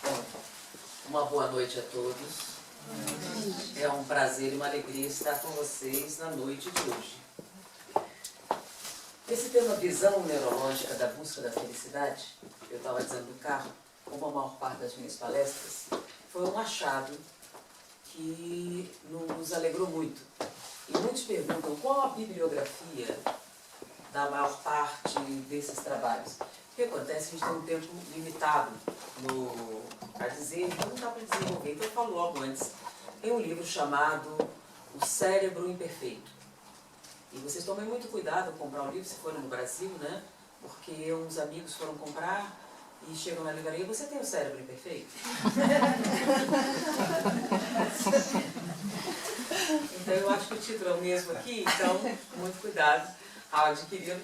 Bom, uma boa noite a todos. É um prazer e uma alegria estar com vocês na noite de hoje. Esse tema visão neurológica da busca da felicidade, eu estava dizendo no carro, como a maior parte das minhas palestras, foi um achado que nos alegrou muito. E muitos perguntam qual a bibliografia da maior parte desses trabalhos. O que acontece? A gente tem um tempo limitado para dizer, então não dá para desenvolver. Então eu falo logo antes. Tem um livro chamado O Cérebro Imperfeito. E vocês tomem muito cuidado ao comprar um livro, se forem no Brasil, né? Porque uns amigos foram comprar e chegam na livraria, você tem o cérebro imperfeito? Então eu acho que o título é o mesmo aqui, então muito cuidado ao adquiri-lo.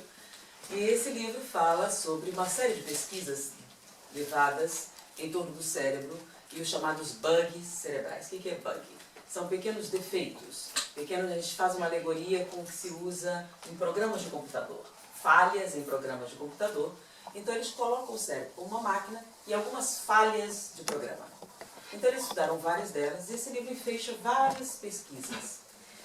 E esse livro fala sobre uma série de pesquisas levadas em torno do cérebro e os chamados bugs cerebrais. O que é bug? São pequenos defeitos. A gente faz uma alegoria com o que se usa em programas de computador. Falhas em programas de computador. Então eles colocam o cérebro como uma máquina e algumas falhas de programa. Então eles estudaram várias delas e esse livro fecha várias pesquisas.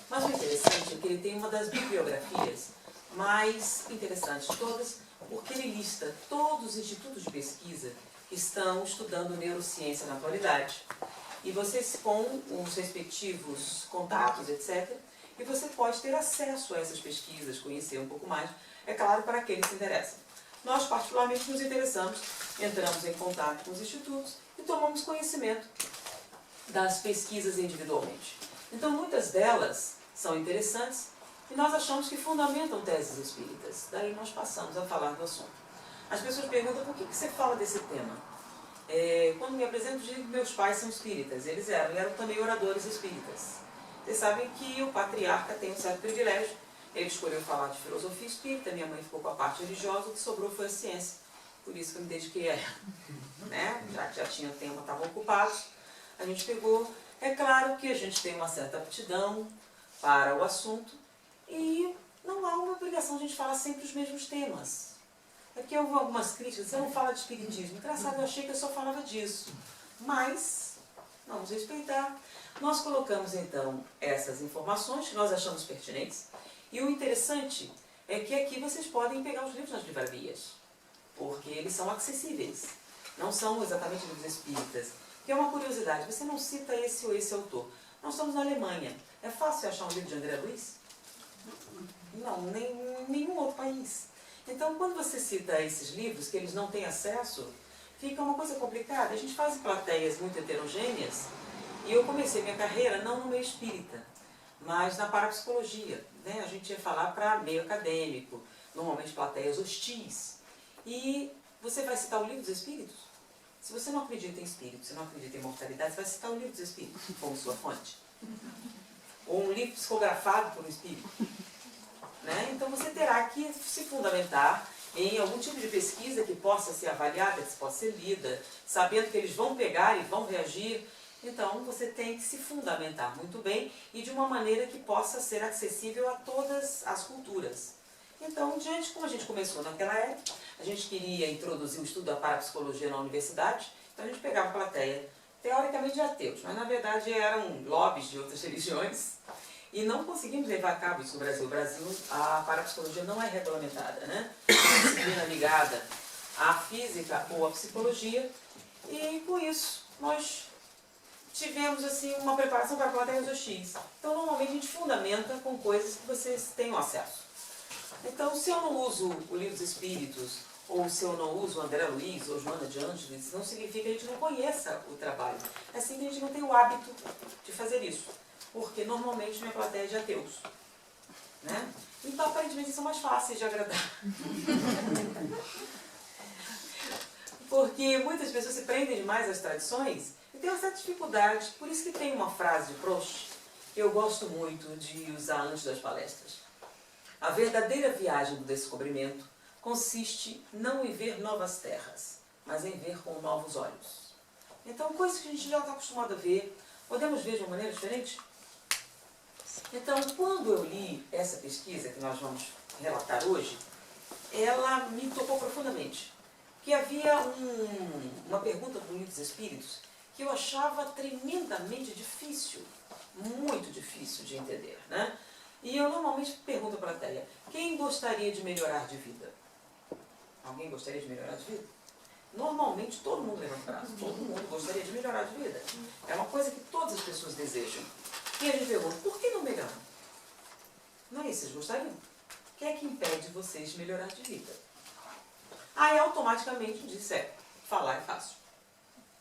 Mas o interessante é que ele tem uma das bibliografias mais interessantes de todas, porque ele lista todos os institutos de pesquisa que estão estudando neurociência na atualidade. E vocês com os respectivos contatos, etc., e você pode ter acesso a essas pesquisas, conhecer um pouco mais, é claro, para aqueles que se interessam. Nós, particularmente, nos interessamos, entramos em contato com os institutos e tomamos conhecimento das pesquisas individualmente. Então, muitas delas são interessantes e nós achamos que fundamentam teses espíritas. Daí nós passamos a falar do assunto. As pessoas perguntam por que você fala desse tema. Quando me apresento, digo que meus pais são espíritas. Eles eram também oradores espíritas. Vocês sabem que o patriarca tem um certo privilégio. Ele escolheu falar de filosofia espírita, minha mãe ficou com a parte religiosa, o que sobrou foi a ciência. Por isso que eu me dediquei a ela. Né? Já que já tinha tema, estavam ocupados, a gente pegou. É claro que a gente tem uma certa aptidão para o assunto e não há uma obrigação de a gente falar sempre os mesmos temas. Aqui houve algumas críticas, você não fala de espiritismo. Engraçado, eu achei que eu só falava disso. Mas, vamos respeitar. Nós colocamos então essas informações que nós achamos pertinentes. E o interessante é que aqui vocês podem pegar os livros nas livrarias, porque eles são acessíveis. Não são exatamente livros espíritas. Que é uma curiosidade, você não cita esse ou esse autor. Nós estamos na Alemanha. É fácil achar um livro de André Luiz? Não, em nenhum outro país. Então, quando você cita esses livros, que eles não têm acesso, fica uma coisa complicada. A gente faz plateias muito heterogêneas, e eu comecei minha carreira não no meio espírita, mas na parapsicologia. Né? A gente ia falar para meio acadêmico, normalmente plateias hostis. E você vai citar o livro dos espíritos? Se você não acredita em espírito, se não acredita em imortalidade, você vai citar o livro dos espíritos como sua fonte. Ou um livro psicografado por um espírito. Né? Então você terá que se fundamentar em algum tipo de pesquisa que possa ser avaliada, que possa ser lida, sabendo que eles vão pegar e vão reagir. Então você tem que se fundamentar muito bem e de uma maneira que possa ser acessível a todas as culturas. Então, como a gente começou naquela época, a gente queria introduzir o estudo da parapsicologia na universidade, então a gente pegava a plateia, teoricamente de ateus, mas na verdade eram lobbies de outras religiões, e não conseguimos levar a cabo isso no Brasil. No Brasil, a parapsicologia não é regulamentada, né? É uma disciplina ligada à física ou à psicologia, e com isso nós tivemos assim, uma preparação para plateias hostis. Então, normalmente a gente fundamenta com coisas que vocês tenham acesso. Então, se eu não uso o Livro dos Espíritos, ou se eu não uso o André Luiz ou Joana de Ângeles, não significa que a gente não conheça o trabalho. É assim que a gente não tem o hábito de fazer isso. Porque normalmente minha plateia é de ateus. Né? Então, aparentemente, são mais fáceis de agradar. Porque muitas pessoas se prendem demais às tradições e tem uma certa dificuldade. Por isso que tem uma frase de Proust que eu gosto muito de usar antes das palestras. A verdadeira viagem do descobrimento consiste não em ver novas terras, mas em ver com novos olhos. Então, coisas que a gente já está acostumado a ver, podemos ver de uma maneira diferente? Então, quando eu li essa pesquisa que nós vamos relatar hoje, ela me tocou profundamente. Que havia uma pergunta do Livro dos Espíritos que eu achava tremendamente difícil, muito difícil de entender, né? E eu normalmente pergunto para a plateia, quem gostaria de melhorar de vida? Alguém gostaria de melhorar de vida? Normalmente todo mundo levanta o braço, todo mundo gostaria de melhorar de vida. É uma coisa que todas as pessoas desejam. E a gente pergunta, por que não melhoram? Não é isso, vocês gostariam? O que é que impede vocês de melhorar de vida? Aí automaticamente diz, falar é fácil.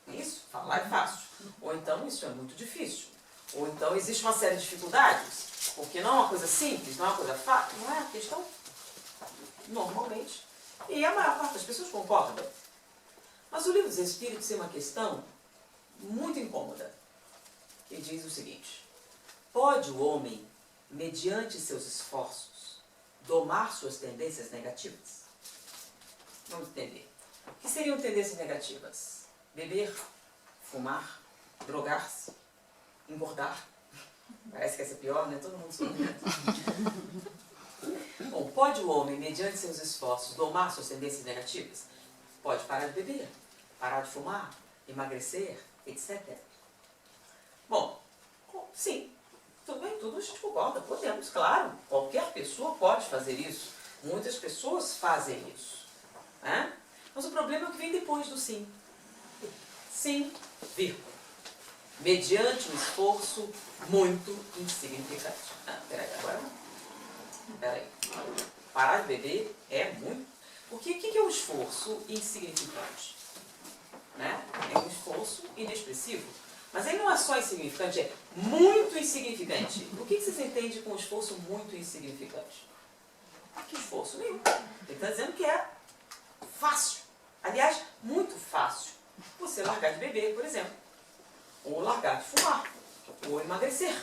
Isso, falar é fácil. Ou então isso é muito difícil. Ou então existe uma série de dificuldades, porque não é uma coisa simples, não é uma coisa fácil, não é a questão normalmente. E a maior parte das pessoas concordam. Mas o Livro dos Espíritos tem uma questão muito incômoda, que diz o seguinte, pode o homem, mediante seus esforços, domar suas tendências negativas? Vamos entender. O que seriam tendências negativas? Beber, fumar, drogar-se, engordar. Parece que essa é pior, né? Todo mundo sorrindo. Bom, pode o homem, mediante seus esforços, domar suas tendências negativas? Pode parar de beber, parar de fumar, emagrecer, etc. Bom, sim, tudo bem, tudo a gente concorda, podemos, claro. Qualquer pessoa pode fazer isso. Muitas pessoas fazem isso. Né? Mas o problema é o que vem depois do sim. Sim, vírgula. Mediante um esforço muito insignificante. Peraí, agora não. Peraí. Parar de beber é muito. Porque o que é um esforço insignificante? Né? É um esforço inexpressivo. Mas aí não é só insignificante, é muito insignificante. O que vocês entendem com um esforço muito insignificante? Que esforço nenhum. Ele está dizendo que é fácil. Aliás, muito fácil. Você largar de beber, por exemplo. Ou largar de fumar. Ou emagrecer.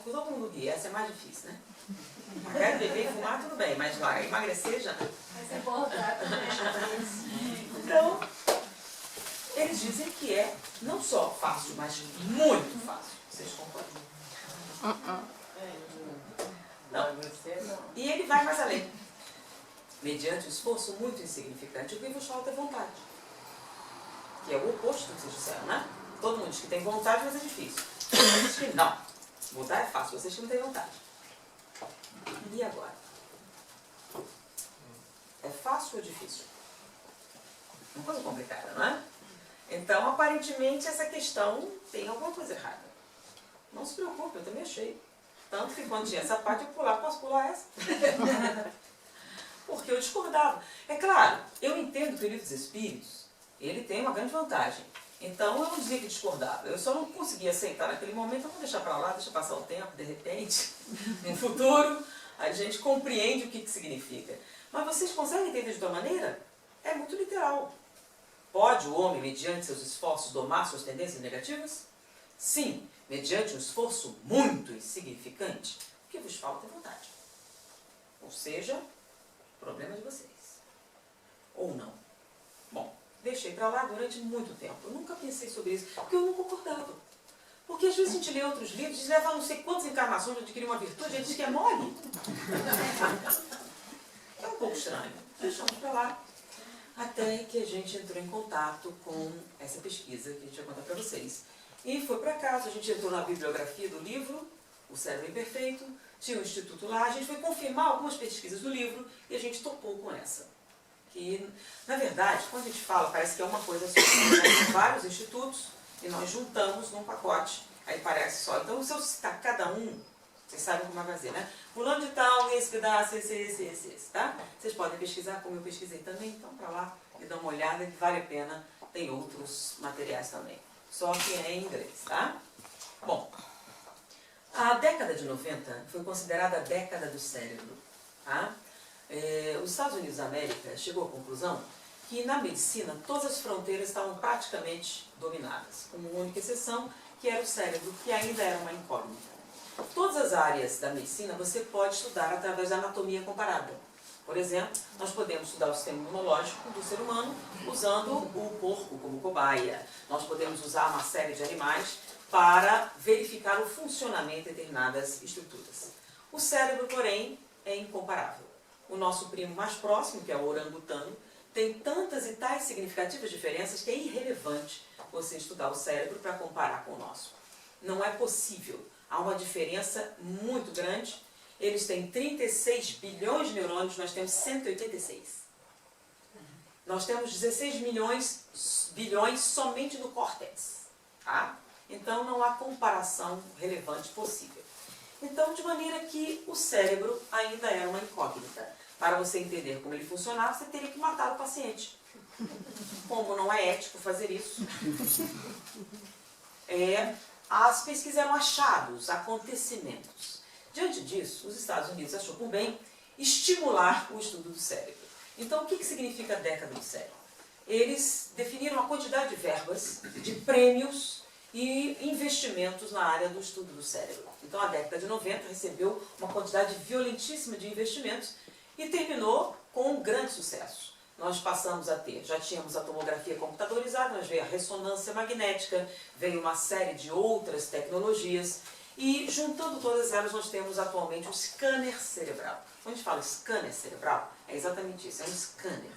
Todo mundo ri, essa é mais difícil, né? Largar de beber e fumar, tudo bem, mas lá, emagrecer já... Mas é voltar também. Então, eles dizem que é não só fácil, mas muito fácil. Vocês concordam? Não. E ele vai mais além. Mediante um esforço muito insignificante, o que vos falta é vontade. Que é o oposto do que vocês disseram, né? Todo mundo diz que tem vontade, mas é difícil. Vocês dizem que não. Mudar é fácil, vocês que não têm vontade. E agora? É fácil ou difícil? Uma coisa complicada, não é? Então, aparentemente, essa questão tem alguma coisa errada. Não se preocupe, eu também achei. Tanto que quando tinha essa parte, eu posso pular essa. Porque eu discordava. É claro, eu entendo que o Livro dos Espíritos, ele tem uma grande vantagem. Então, eu não dizia que discordava. Eu só não conseguia aceitar naquele momento, eu vou deixar para lá, deixa passar o tempo, de repente, no futuro, a gente compreende o que significa. Mas vocês conseguem entender de outra maneira? É muito literal. Pode o homem, mediante seus esforços, domar suas tendências negativas? Sim, mediante um esforço muito insignificante. O que vos falta é vontade. Ou seja, problema de vocês. Ou não. Bom, deixei para lá durante muito tempo. Eu nunca pensei sobre isso, porque eu não concordava. Porque às vezes a gente lê outros livros, diz leva não sei quantas encarnações de adquirir uma virtude, a gente diz que é mole. É um pouco estranho. Deixamos para lá. Até que a gente entrou em contato com essa pesquisa que a gente vai contar para vocês. E foi para casa, a gente entrou na bibliografia do livro, O Cérebro Imperfeito, tinha um instituto lá, a gente foi confirmar algumas pesquisas do livro e a gente topou com essa. Que, na verdade, quando a gente fala, parece que é uma coisa só. Tem vários institutos e nós juntamos num pacote, aí parece só. Então, se eu citar cada um, vocês sabem como vai fazer, né? Fulano de tal, esse pedaço, esse, tá? Vocês podem pesquisar como eu pesquisei também, então para lá e dá uma olhada que vale a pena, tem outros materiais também. Só que é em inglês, tá? Bom, a década de 90 foi considerada a década do cérebro, tá? Os Estados Unidos da América chegou à conclusão que na medicina todas as fronteiras estavam praticamente dominadas, com uma única exceção, que era o cérebro, que ainda era uma incógnita. Todas as áreas da medicina você pode estudar através da anatomia comparada. Por exemplo, nós podemos estudar o sistema imunológico do ser humano usando o porco como cobaia. Nós podemos usar uma série de animais para verificar o funcionamento de determinadas estruturas. O cérebro, porém, é incomparável. o nosso primo mais próximo, que é o orangutano, tem tantas e tais significativas diferenças que é irrelevante você estudar o cérebro para comparar com o nosso. Não é possível. Há uma diferença muito grande. Eles têm 36 bilhões de neurônios, nós temos 186. Nós temos 16 bilhões somente no córtex. Tá? Então não há comparação relevante possível. Então, de maneira que o cérebro ainda era uma incógnita. Para você entender como ele funcionava, você teria que matar o paciente. Como não é ético fazer isso, as pesquisas eram achados, acontecimentos. Diante disso, os Estados Unidos achou por bem estimular o estudo do cérebro. Então, o que significa a década do cérebro? Eles definiram a quantidade de verbas, de prêmios e investimentos na área do estudo do cérebro. Então, a década de 90 recebeu uma quantidade violentíssima de investimentos e terminou com um grande sucesso. Nós passamos a ter, já tínhamos a tomografia computadorizada, mas veio a ressonância magnética, veio uma série de outras tecnologias e, juntando todas elas, nós temos atualmente o scanner cerebral. Quando a gente fala scanner cerebral, é exatamente isso, é um scanner.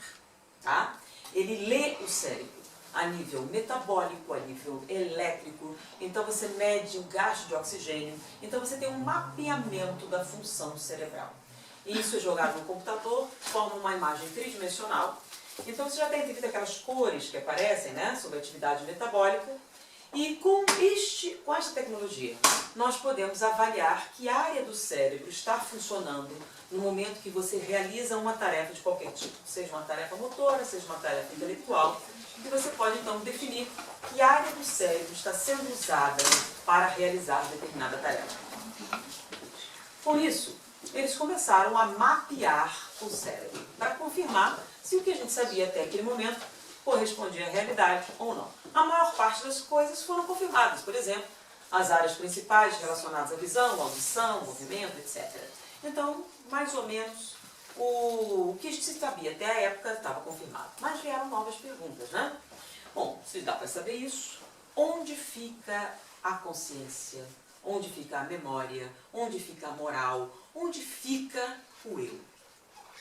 Tá? Ele lê o cérebro a nível metabólico, a nível elétrico, então você mede o gasto de oxigênio, então você tem um mapeamento da função cerebral. E isso é jogado no computador, forma uma imagem tridimensional. Então você já tem entendido aquelas cores que aparecem, né, sobre a atividade metabólica. E com esta tecnologia, nós podemos avaliar que área do cérebro está funcionando no momento que você realiza uma tarefa de qualquer tipo, seja uma tarefa motora, seja uma tarefa intelectual, e você pode então definir que área do cérebro está sendo usada para realizar determinada tarefa. Com isso, eles começaram a mapear o cérebro, para confirmar se o que a gente sabia até aquele momento correspondia à realidade ou não. A maior parte das coisas foram confirmadas, por exemplo, as áreas principais relacionadas à visão, audição, movimento, etc. Então, mais ou menos, o que se sabia até a época estava confirmado. Mas vieram novas perguntas, né? Bom, se dá para saber isso, onde fica a consciência? Onde fica a memória? Onde fica a moral? Onde fica o eu?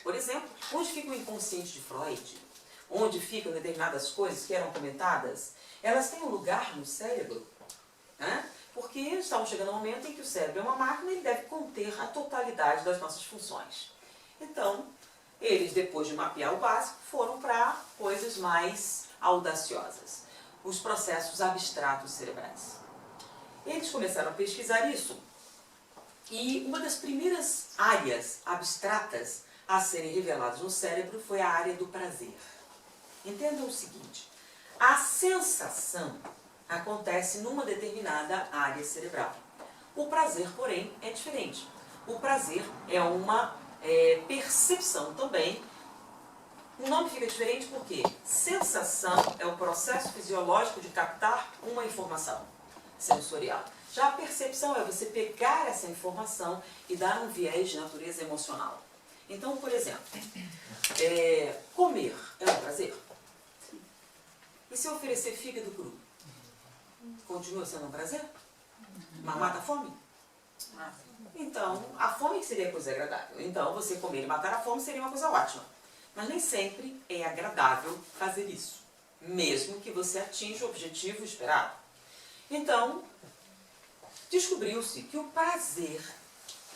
Por exemplo, onde fica o inconsciente de Freud? Onde ficam determinadas coisas que eram comentadas? Elas têm um lugar no cérebro, né? Porque estamos chegando a um momento em que o cérebro é uma máquina e ele deve conter a totalidade das nossas funções. Então, eles, depois de mapear o básico, foram para coisas mais audaciosas. Os processos abstratos cerebrais. Eles começaram a pesquisar isso e uma das primeiras áreas abstratas a serem reveladas no cérebro foi a área do prazer. Entendam o seguinte, a sensação acontece numa determinada área cerebral. O prazer, porém, é diferente. O prazer é uma percepção também. O nome fica diferente porque sensação é o processo fisiológico de captar uma informação sensorial. Já a percepção é você pegar essa informação e dar um viés de natureza emocional. Então, por exemplo, comer é um prazer? E se eu oferecer fígado cru? Continua sendo um prazer? Mas mata a fome? Então, a fome seria coisa agradável. Então, você comer e matar a fome seria uma coisa ótima. Mas nem sempre é agradável fazer isso, mesmo que você atinja o objetivo esperado. Então, descobriu-se que o prazer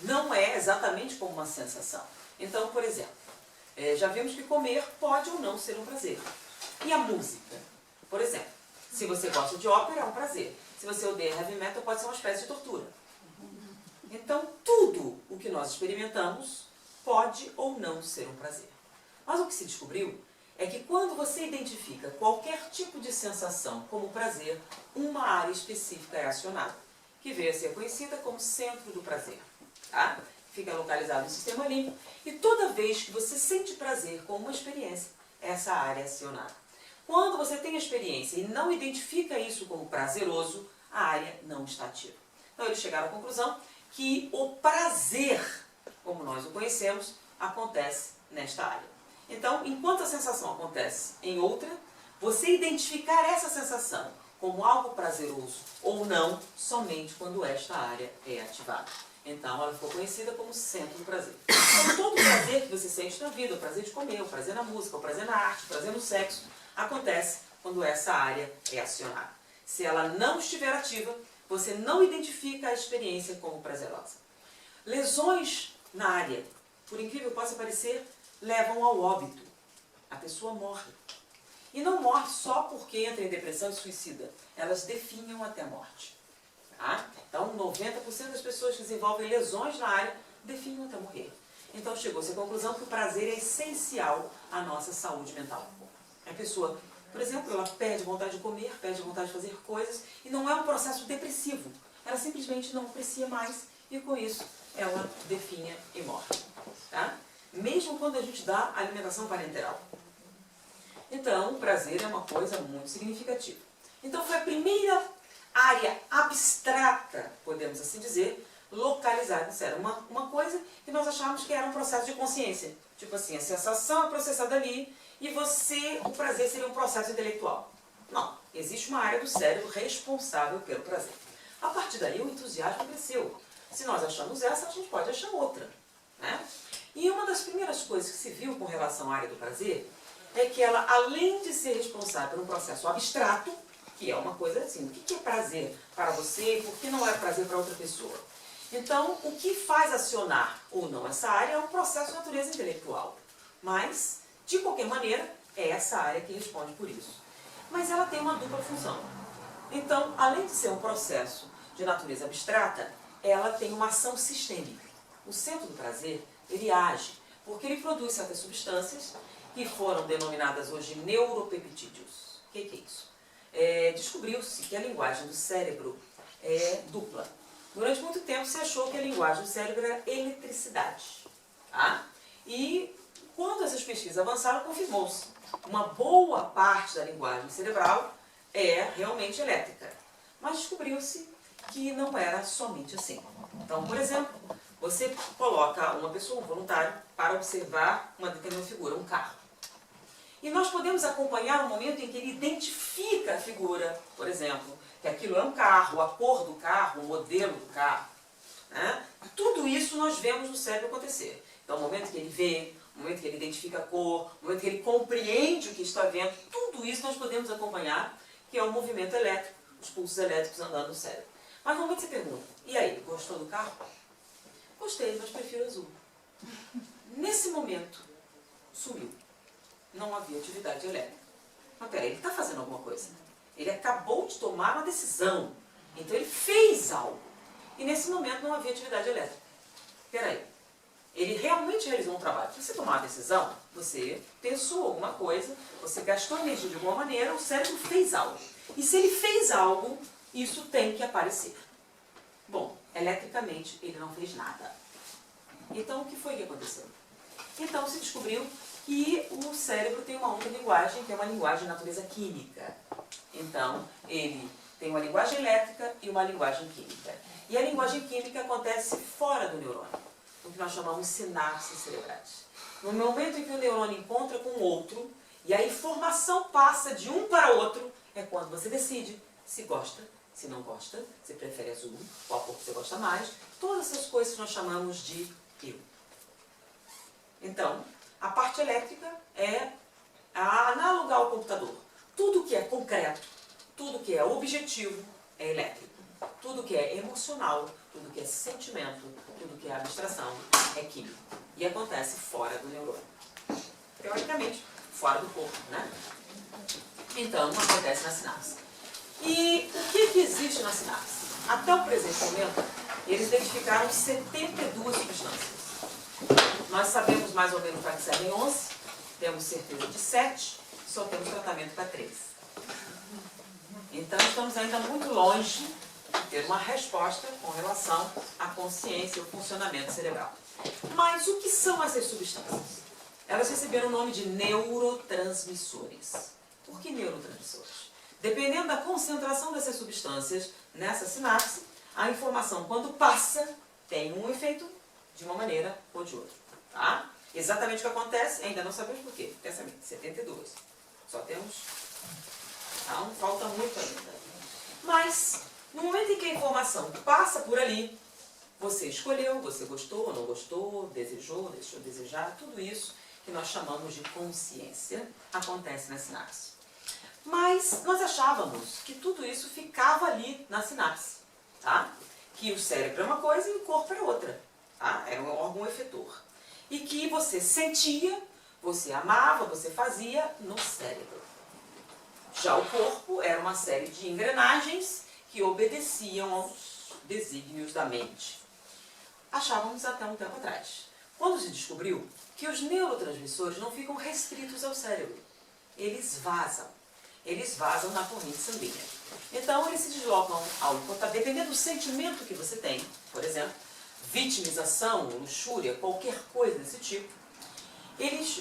não é exatamente como uma sensação. Então, por exemplo, já vimos que comer pode ou não ser um prazer. E a música? Por exemplo, se você gosta de ópera, é um prazer. Se você odeia heavy metal, pode ser uma espécie de tortura. Então, tudo o que nós experimentamos pode ou não ser um prazer. Mas o que se descobriu é que quando você identifica qualquer tipo de sensação como prazer, uma área específica é acionada, que veio a ser conhecida como centro do prazer. Tá? Fica localizado no sistema límbico e toda vez que você sente prazer com uma experiência, essa área é acionada. Quando você tem a experiência e não identifica isso como prazeroso, a área não está ativa. Então eles chegaram à conclusão que o prazer, como nós o conhecemos, acontece nesta área. Então, enquanto a sensação acontece em outra, você identificar essa sensação como algo prazeroso ou não, somente quando esta área é ativada. Então, ela ficou conhecida como centro do prazer. Então, todo o prazer que você sente na vida, o prazer de comer, o prazer na música, o prazer na arte, o prazer no sexo, acontece quando essa área é acionada. Se ela não estiver ativa, você não identifica a experiência como prazerosa. Lesões na área, por incrível que possa parecer, levam ao óbito. A pessoa morre. E não morre só porque entra em depressão e suicida. Elas definham até a morte. Tá? Então, 90% das pessoas que desenvolvem lesões na área definham até morrer. Então, chegou-se à conclusão que o prazer é essencial à nossa saúde mental. A pessoa, por exemplo, ela perde vontade de comer, perde vontade de fazer coisas, e não é um processo depressivo. Ela simplesmente não aprecia mais, e com isso, ela definha e morre. Tá? Mesmo quando a gente dá alimentação parenteral. Então, o prazer é uma coisa muito significativa. Então, foi a primeira área abstrata, podemos assim dizer, localizada. Isso era uma coisa que nós achávamos que era um processo de consciência. Tipo assim, a sensação é processada ali e o prazer seria um processo intelectual. Não, existe uma área do cérebro responsável pelo prazer. A partir daí, o entusiasmo cresceu. Se nós achamos essa, a gente pode achar outra. Né? E uma das primeiras coisas que se viu com relação à área do prazer é que ela, além de ser responsável por um processo abstrato, que é uma coisa assim, o que é prazer para você e por que não é prazer para outra pessoa? Então, o que faz acionar ou não essa área é um processo de natureza intelectual. Mas, de qualquer maneira, é essa área que responde por isso. Mas ela tem uma dupla função. Então, além de ser um processo de natureza abstrata, ela tem uma ação sistêmica. O centro do prazer, ele age, porque ele produz certas substâncias que foram denominadas hoje neuropeptídeos. O que é isso? Descobriu-se que a linguagem do cérebro é dupla. Durante muito tempo se achou que a linguagem do cérebro era eletricidade. Tá? E quando essas pesquisas avançaram, confirmou-se. Uma boa parte da linguagem cerebral é realmente elétrica. Mas descobriu-se que não era somente assim. Então, por exemplo, você coloca uma pessoa, um voluntário, para observar uma determinada figura, um carro. E nós podemos acompanhar o momento em que ele identifica a figura, por exemplo, que aquilo é um carro, a cor do carro, o modelo do carro. Né? Tudo isso nós vemos no cérebro acontecer. Então, o momento que ele vê, o momento que ele identifica a cor, o momento que ele compreende o que está vendo, tudo isso nós podemos acompanhar, que é o movimento elétrico, os pulsos elétricos andando no cérebro. Mas no momento que você pergunta, e aí, gostou do carro? Gostei, mas prefiro azul. Nesse momento, sumiu. Não havia atividade elétrica. Mas peraí, ele está fazendo alguma coisa. Ele acabou de tomar uma decisão. Então ele fez algo. E nesse momento não havia atividade elétrica. Peraí, ele realmente realizou um trabalho. Se você tomar uma decisão, você pensou alguma coisa, você gastou energia de alguma maneira, o cérebro fez algo. E se ele fez algo, isso tem que aparecer. Bom, eletricamente ele não fez nada. Então o que foi que aconteceu? Então se descobriu que o cérebro tem uma outra linguagem, que é uma linguagem de natureza química. Então, ele tem uma linguagem elétrica e uma linguagem química. E a linguagem química acontece fora do neurônio, o que nós chamamos de sinapses cerebrais. No momento em que o neurônio encontra com o outro, e a informação passa de um para outro, é quando você decide se gosta, se não gosta, se prefere azul, qual cor você gosta mais, todas essas coisas que nós chamamos de eu. Então, a parte elétrica é análoga ao computador. Tudo que é concreto, tudo que é objetivo é elétrico. Tudo que é emocional, tudo que é sentimento, tudo que é abstração é químico. E acontece fora do neurônio. Teoricamente, fora do corpo, né? Então, acontece na sinapse. E o que existe na sinapse? Até o presente momento, eles identificaram 72 substâncias. Nós sabemos mais ou menos para que servem 11, temos certeza de 7, só temos tratamento para 3. Então estamos ainda muito longe de ter uma resposta com relação à consciência e ao funcionamento cerebral. Mas o que são essas substâncias? Elas receberam o nome de neurotransmissores. Por que neurotransmissores? Dependendo da concentração dessas substâncias nessa sinapse, a informação, quando passa, tem um efeito de uma maneira ou de outra. Tá? Exatamente o que acontece, ainda não sabemos por quê. Pensamento, 72. Só temos... Então, falta muito ainda. Mas, no momento em que a informação passa por ali, você escolheu, você gostou, não gostou, desejou, deixou de desejar, tudo isso que nós chamamos de consciência acontece na sinapse. Mas nós achávamos que tudo isso ficava ali na sinapse, tá? Que o cérebro é uma coisa e o corpo era outra, tá? Era um órgão efetor. E que você sentia, você amava, você fazia no cérebro. Já o corpo era uma série de engrenagens que obedeciam aos desígnios da mente. Achávamos até um tempo atrás. Quando se descobriu que os neurotransmissores não ficam restritos ao cérebro. Eles vazam. Eles vazam na corrente sanguínea. Então, eles se deslocam ao hipotálamo. Dependendo do sentimento que você tem, por exemplo, vitimização, luxúria, qualquer coisa desse tipo,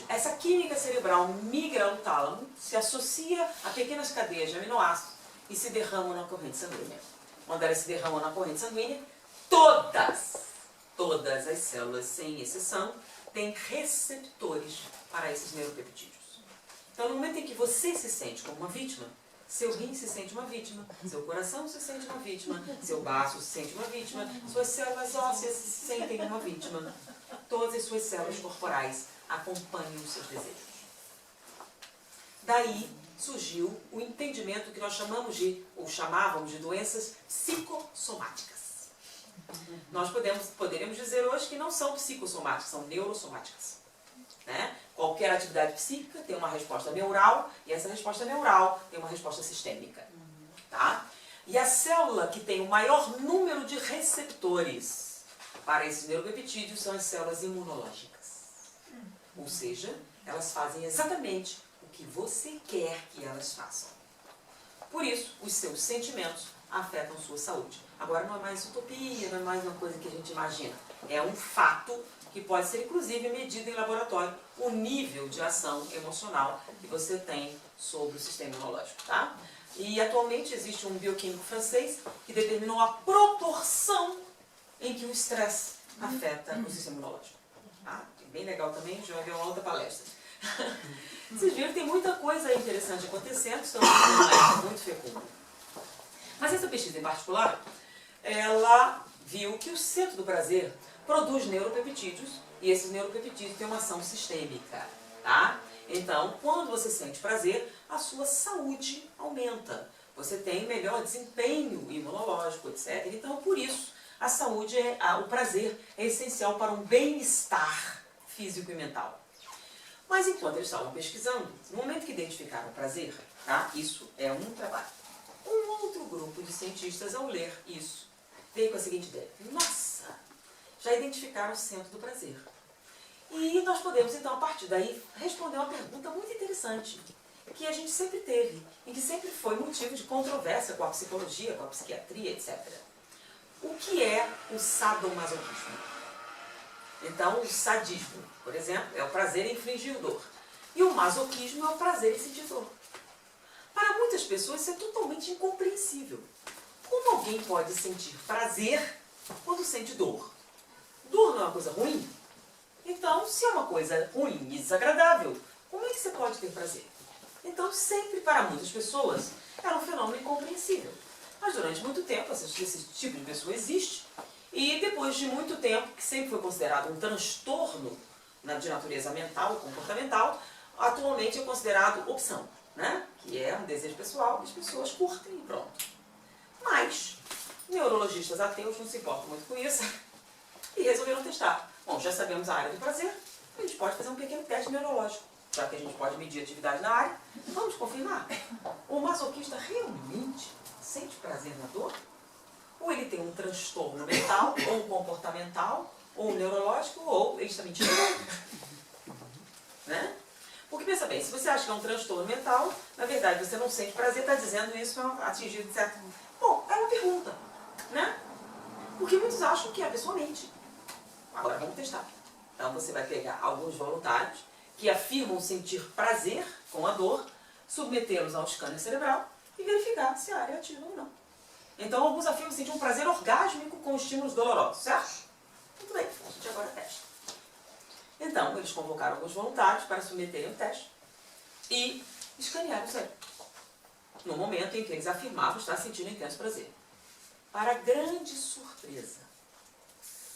essa química cerebral migra ao tálamo, se associa a pequenas cadeias de aminoácidos e se derramam na corrente sanguínea. Quando elas se derramam na corrente sanguínea, todas as células, sem exceção, têm receptores para esses neuropeptídeos. Então, no momento em que você se sente como uma vítima, seu rim se sente uma vítima, seu coração se sente uma vítima, seu baço se sente uma vítima, suas células ósseas se sentem uma vítima. Todas as suas células corporais acompanham os seus desejos. Daí surgiu o entendimento que nós chamávamos de doenças psicossomáticas. Nós poderíamos dizer hoje que não são psicossomáticas, são neurosomáticas. Né? Qualquer atividade psíquica tem uma resposta neural e essa resposta neural tem uma resposta sistêmica. Tá? E a célula que tem o maior número de receptores para esses neuropeptídeos são as células imunológicas. Ou seja, elas fazem exatamente o que você quer que elas façam. Por isso, os seus sentimentos afetam sua saúde. Agora não é mais utopia, não é mais uma coisa que a gente imagina. É um fato que pode ser inclusive medido em laboratório, o nível de ação emocional que você tem sobre o sistema imunológico. Tá? E atualmente existe um bioquímico francês que determinou a proporção em que o estresse afeta o sistema imunológico. Tá? Bem legal também, já vai ver uma outra palestra. Vocês viram que tem muita coisa interessante acontecendo, estamos muito fecundo. Mas essa pesquisa em particular, ela viu que o centro do prazer produz neuropeptídeos e esses neuropeptídeos têm uma ação sistêmica, tá? Então, quando você sente prazer, a sua saúde aumenta. Você tem melhor desempenho imunológico, etc. Então, por isso, a saúde, o prazer é essencial para um bem-estar físico e mental. Mas enquanto eles estavam pesquisando, no momento que identificaram o prazer, tá? Isso é um trabalho. Um outro grupo de cientistas, ao ler isso, veio com a seguinte ideia: nossa, já identificaram o centro do prazer. E nós podemos, então, a partir daí, responder uma pergunta muito interessante, que a gente sempre teve, e que sempre foi motivo de controvérsia com a psicologia, com a psiquiatria, etc. O que é o sadomasoquismo? Então, o sadismo, por exemplo, é o prazer em infligir dor. E o masoquismo é o prazer em sentir dor. Para muitas pessoas isso é totalmente incompreensível. Como alguém pode sentir prazer quando sente dor? Dor não é uma coisa ruim? Então, se é uma coisa ruim e desagradável, como é que você pode ter prazer? Então, sempre para muitas pessoas, era um fenômeno incompreensível. Mas durante muito tempo, esse tipo de pessoa existe. E depois de muito tempo, que sempre foi considerado um transtorno de natureza mental, comportamental, atualmente é considerado opção, né? Que é um desejo pessoal que as pessoas curtem e pronto. Mas, neurologistas ateus não se importam muito com isso e resolveram testar. Bom, já sabemos a área do prazer, a gente pode fazer um pequeno teste neurológico. Já que a gente pode medir atividade na área, vamos confirmar. O masoquista realmente sente prazer na dor? Ou ele tem um transtorno mental, ou comportamental, ou neurológico, ou ele está mentindo? Né? Porque pensa bem, se você acha que é um transtorno mental, na verdade você não sente prazer, está dizendo isso atingido de certo... Bom, é uma pergunta, né? Porque muitos acham que a pessoa mente. Agora vamos testar. Então você vai pegar alguns voluntários que afirmam sentir prazer com a dor, submetê-los ao scanner cerebral e verificar se a área é ativa ou não. Então, alguns afirmam sentir um prazer orgásmico com estímulos dolorosos, certo? Muito bem, a gente agora testa. Então, eles convocaram alguns voluntários para submeterem o teste e escanearam o cérebro. no momento em que eles afirmavam estar sentindo intenso prazer. Para grande surpresa,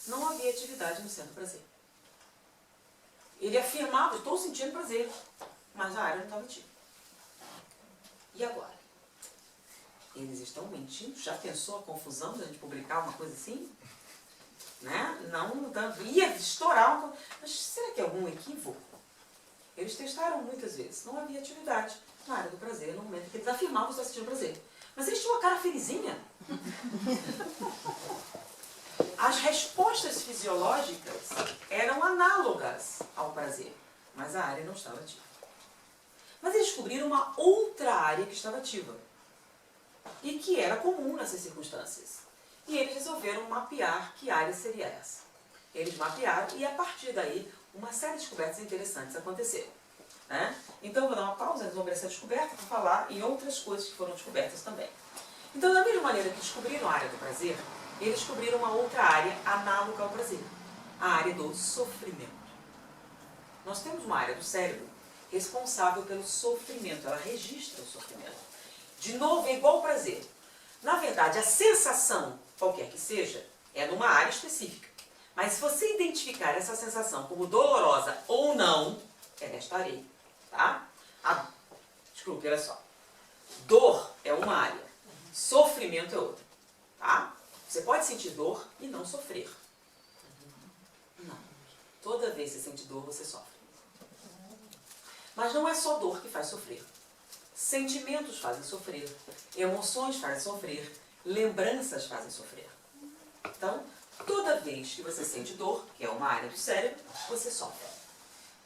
não havia atividade no centro do prazer. Ele afirmava, estou sentindo prazer, mas a área não estava ativa. E agora? Eles estão mentindo? Já pensou a confusão de a gente publicar uma coisa assim? Né? Não, ia estourar. Mas será que é algum equívoco? Eles testaram muitas vezes. Não havia atividade na área do prazer no momento em que eles afirmavam estar sentindo prazer. Mas eles tinham uma cara felizinha. As respostas fisiológicas eram análogas ao prazer, mas a área não estava ativa. Mas eles descobriram uma outra área que estava ativa e que era comum nessas circunstâncias. E eles resolveram mapear que área seria essa. Eles mapearam e, a partir daí, uma série de descobertas interessantes aconteceram. Né? Então, eu vou dar uma pausa sobre essa descoberta para falar em outras coisas que foram descobertas também. Então, da mesma maneira que descobriram a área do prazer, eles descobriram uma outra área análoga ao prazer, a área do sofrimento. Nós temos uma área do cérebro responsável pelo sofrimento, ela registra o sofrimento. De novo, é igual ao prazer. Na verdade, a sensação, qualquer que seja, é numa área específica. Mas se você identificar essa sensação como dolorosa ou não, é nesta área. Tá? Desculpe, olha só. Dor é uma área, sofrimento é outra. Tá? Você pode sentir dor e não sofrer. Não. Toda vez que você sente dor, você sofre. Mas não é só dor que faz sofrer. Sentimentos fazem sofrer, emoções fazem sofrer, lembranças fazem sofrer. Então, toda vez que você sente dor, que é uma área do cérebro, você sofre.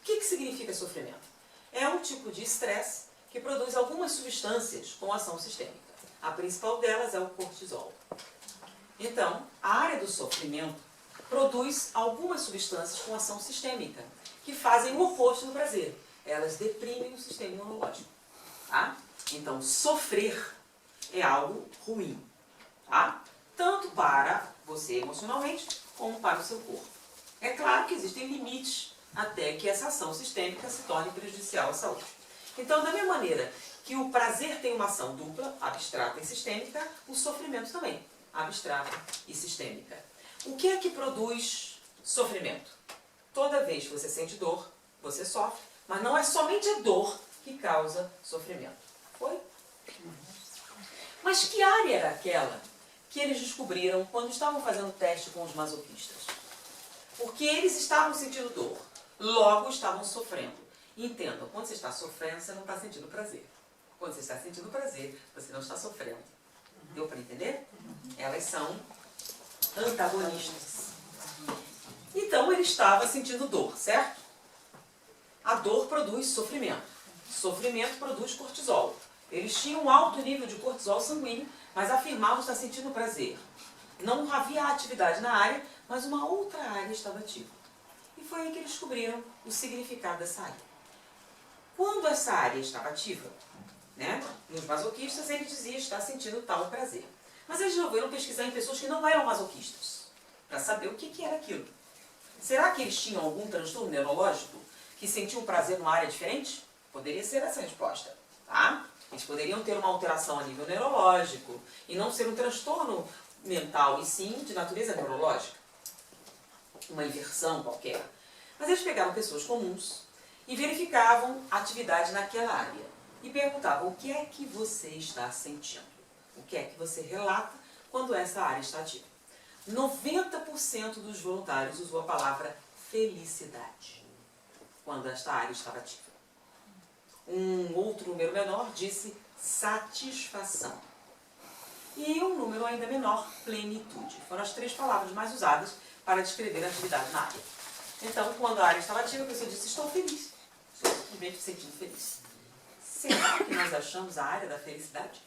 O que significa sofrimento? É um tipo de estresse que produz algumas substâncias com ação sistêmica. A principal delas é o cortisol. Então, a área do sofrimento produz algumas substâncias com ação sistêmica, que fazem o oposto do prazer. Elas deprimem o sistema imunológico. Tá? Então, sofrer é algo ruim. Tá? Tanto para você emocionalmente, como para o seu corpo. É claro que existem limites até que essa ação sistêmica se torne prejudicial à saúde. Então, da mesma maneira que o prazer tem uma ação dupla, abstrata e sistêmica, o sofrimento também, abstrata e sistêmica. O que é que produz sofrimento? Toda vez que você sente dor, você sofre, mas não é somente a dor que causa sofrimento. Foi? Mas que área era aquela que eles descobriram quando estavam fazendo o teste com os masoquistas? Porque eles estavam sentindo dor, logo estavam sofrendo. Entendam, quando você está sofrendo, você não está sentindo prazer. Quando você está sentindo prazer, você não está sofrendo. Deu para entender? Elas são antagonistas. Então ele estava sentindo dor, certo? A dor produz sofrimento. Sofrimento produz cortisol. Eles tinham um alto nível de cortisol sanguíneo, mas afirmavam estar sentindo prazer. Não havia atividade na área, mas uma outra área estava ativa. E foi aí que eles descobriram o significado dessa área. Quando essa área estava ativa, né, nos masoquistas, ele dizia estar sentindo tal prazer. Mas eles resolveram pesquisar em pessoas que não eram masoquistas, para saber o que era aquilo. Será que eles tinham algum transtorno neurológico que sentiam prazer numa área diferente? Poderia ser essa a resposta. Tá? Eles poderiam ter uma alteração a nível neurológico e não ser um transtorno mental, e sim de natureza neurológica. Uma inversão qualquer. Mas eles pegavam pessoas comuns e verificavam a atividade naquela área. E perguntavam o que é que você está sentindo. O que é que você relata quando essa área está ativa. 90% dos voluntários usou a palavra felicidade quando esta área estava ativa. Um outro número menor disse satisfação. E um número ainda menor, plenitude. Foram as 3 palavras mais usadas para descrever a atividade na área. Então, quando a área estava ativa, a pessoa disse, estou feliz. Estou simplesmente sentindo feliz. Será que nós achamos a área da felicidade?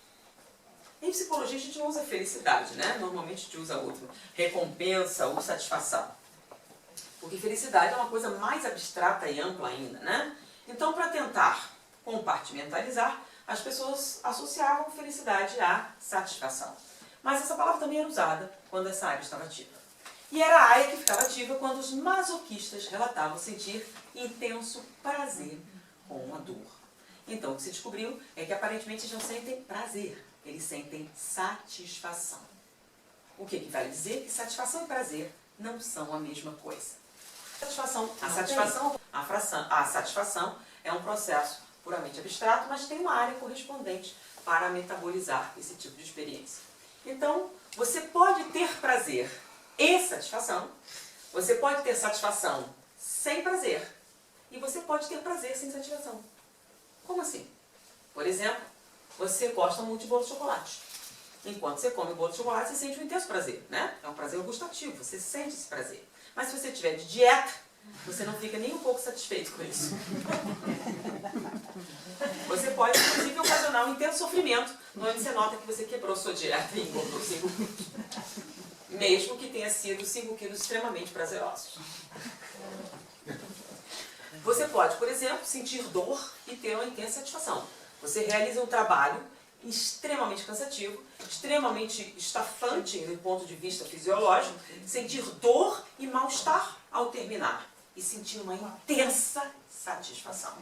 Em psicologia a gente não usa felicidade, né? Normalmente a gente usa outro, recompensa ou satisfação. Porque felicidade é uma coisa mais abstrata e ampla ainda, né? Então, para tentar compartimentalizar, as pessoas associavam felicidade à satisfação. Mas essa palavra também era usada quando essa área estava ativa. E era a área que ficava ativa quando os masoquistas relatavam sentir intenso prazer com a dor. Então, o que se descobriu é que aparentemente eles não sentem prazer, eles sentem satisfação. O que vale dizer que satisfação e prazer não são a mesma coisa. A satisfação é um processo puramente abstrato, mas tem uma área correspondente para metabolizar esse tipo de experiência. Então, você pode ter prazer e satisfação, você pode ter satisfação sem prazer, e você pode ter prazer sem satisfação. Como assim? Por exemplo, você gosta muito de bolo de chocolate. Enquanto você come o bolo de chocolate, você sente um intenso prazer, né? É um prazer gustativo, você sente esse prazer. Mas se você estiver de dieta, você não fica nem um pouco satisfeito com isso. Você pode, inclusive, ocasionar um intenso sofrimento, onde você nota que você quebrou sua dieta e engordou 5 quilos. Mesmo que tenha sido 5 quilos extremamente prazerosos. Você pode, por exemplo, sentir dor e ter uma intensa satisfação. Você realiza um trabalho extremamente cansativo, extremamente estafante do ponto de vista fisiológico, sentir dor e mal-estar ao terminar e sentir uma intensa satisfação.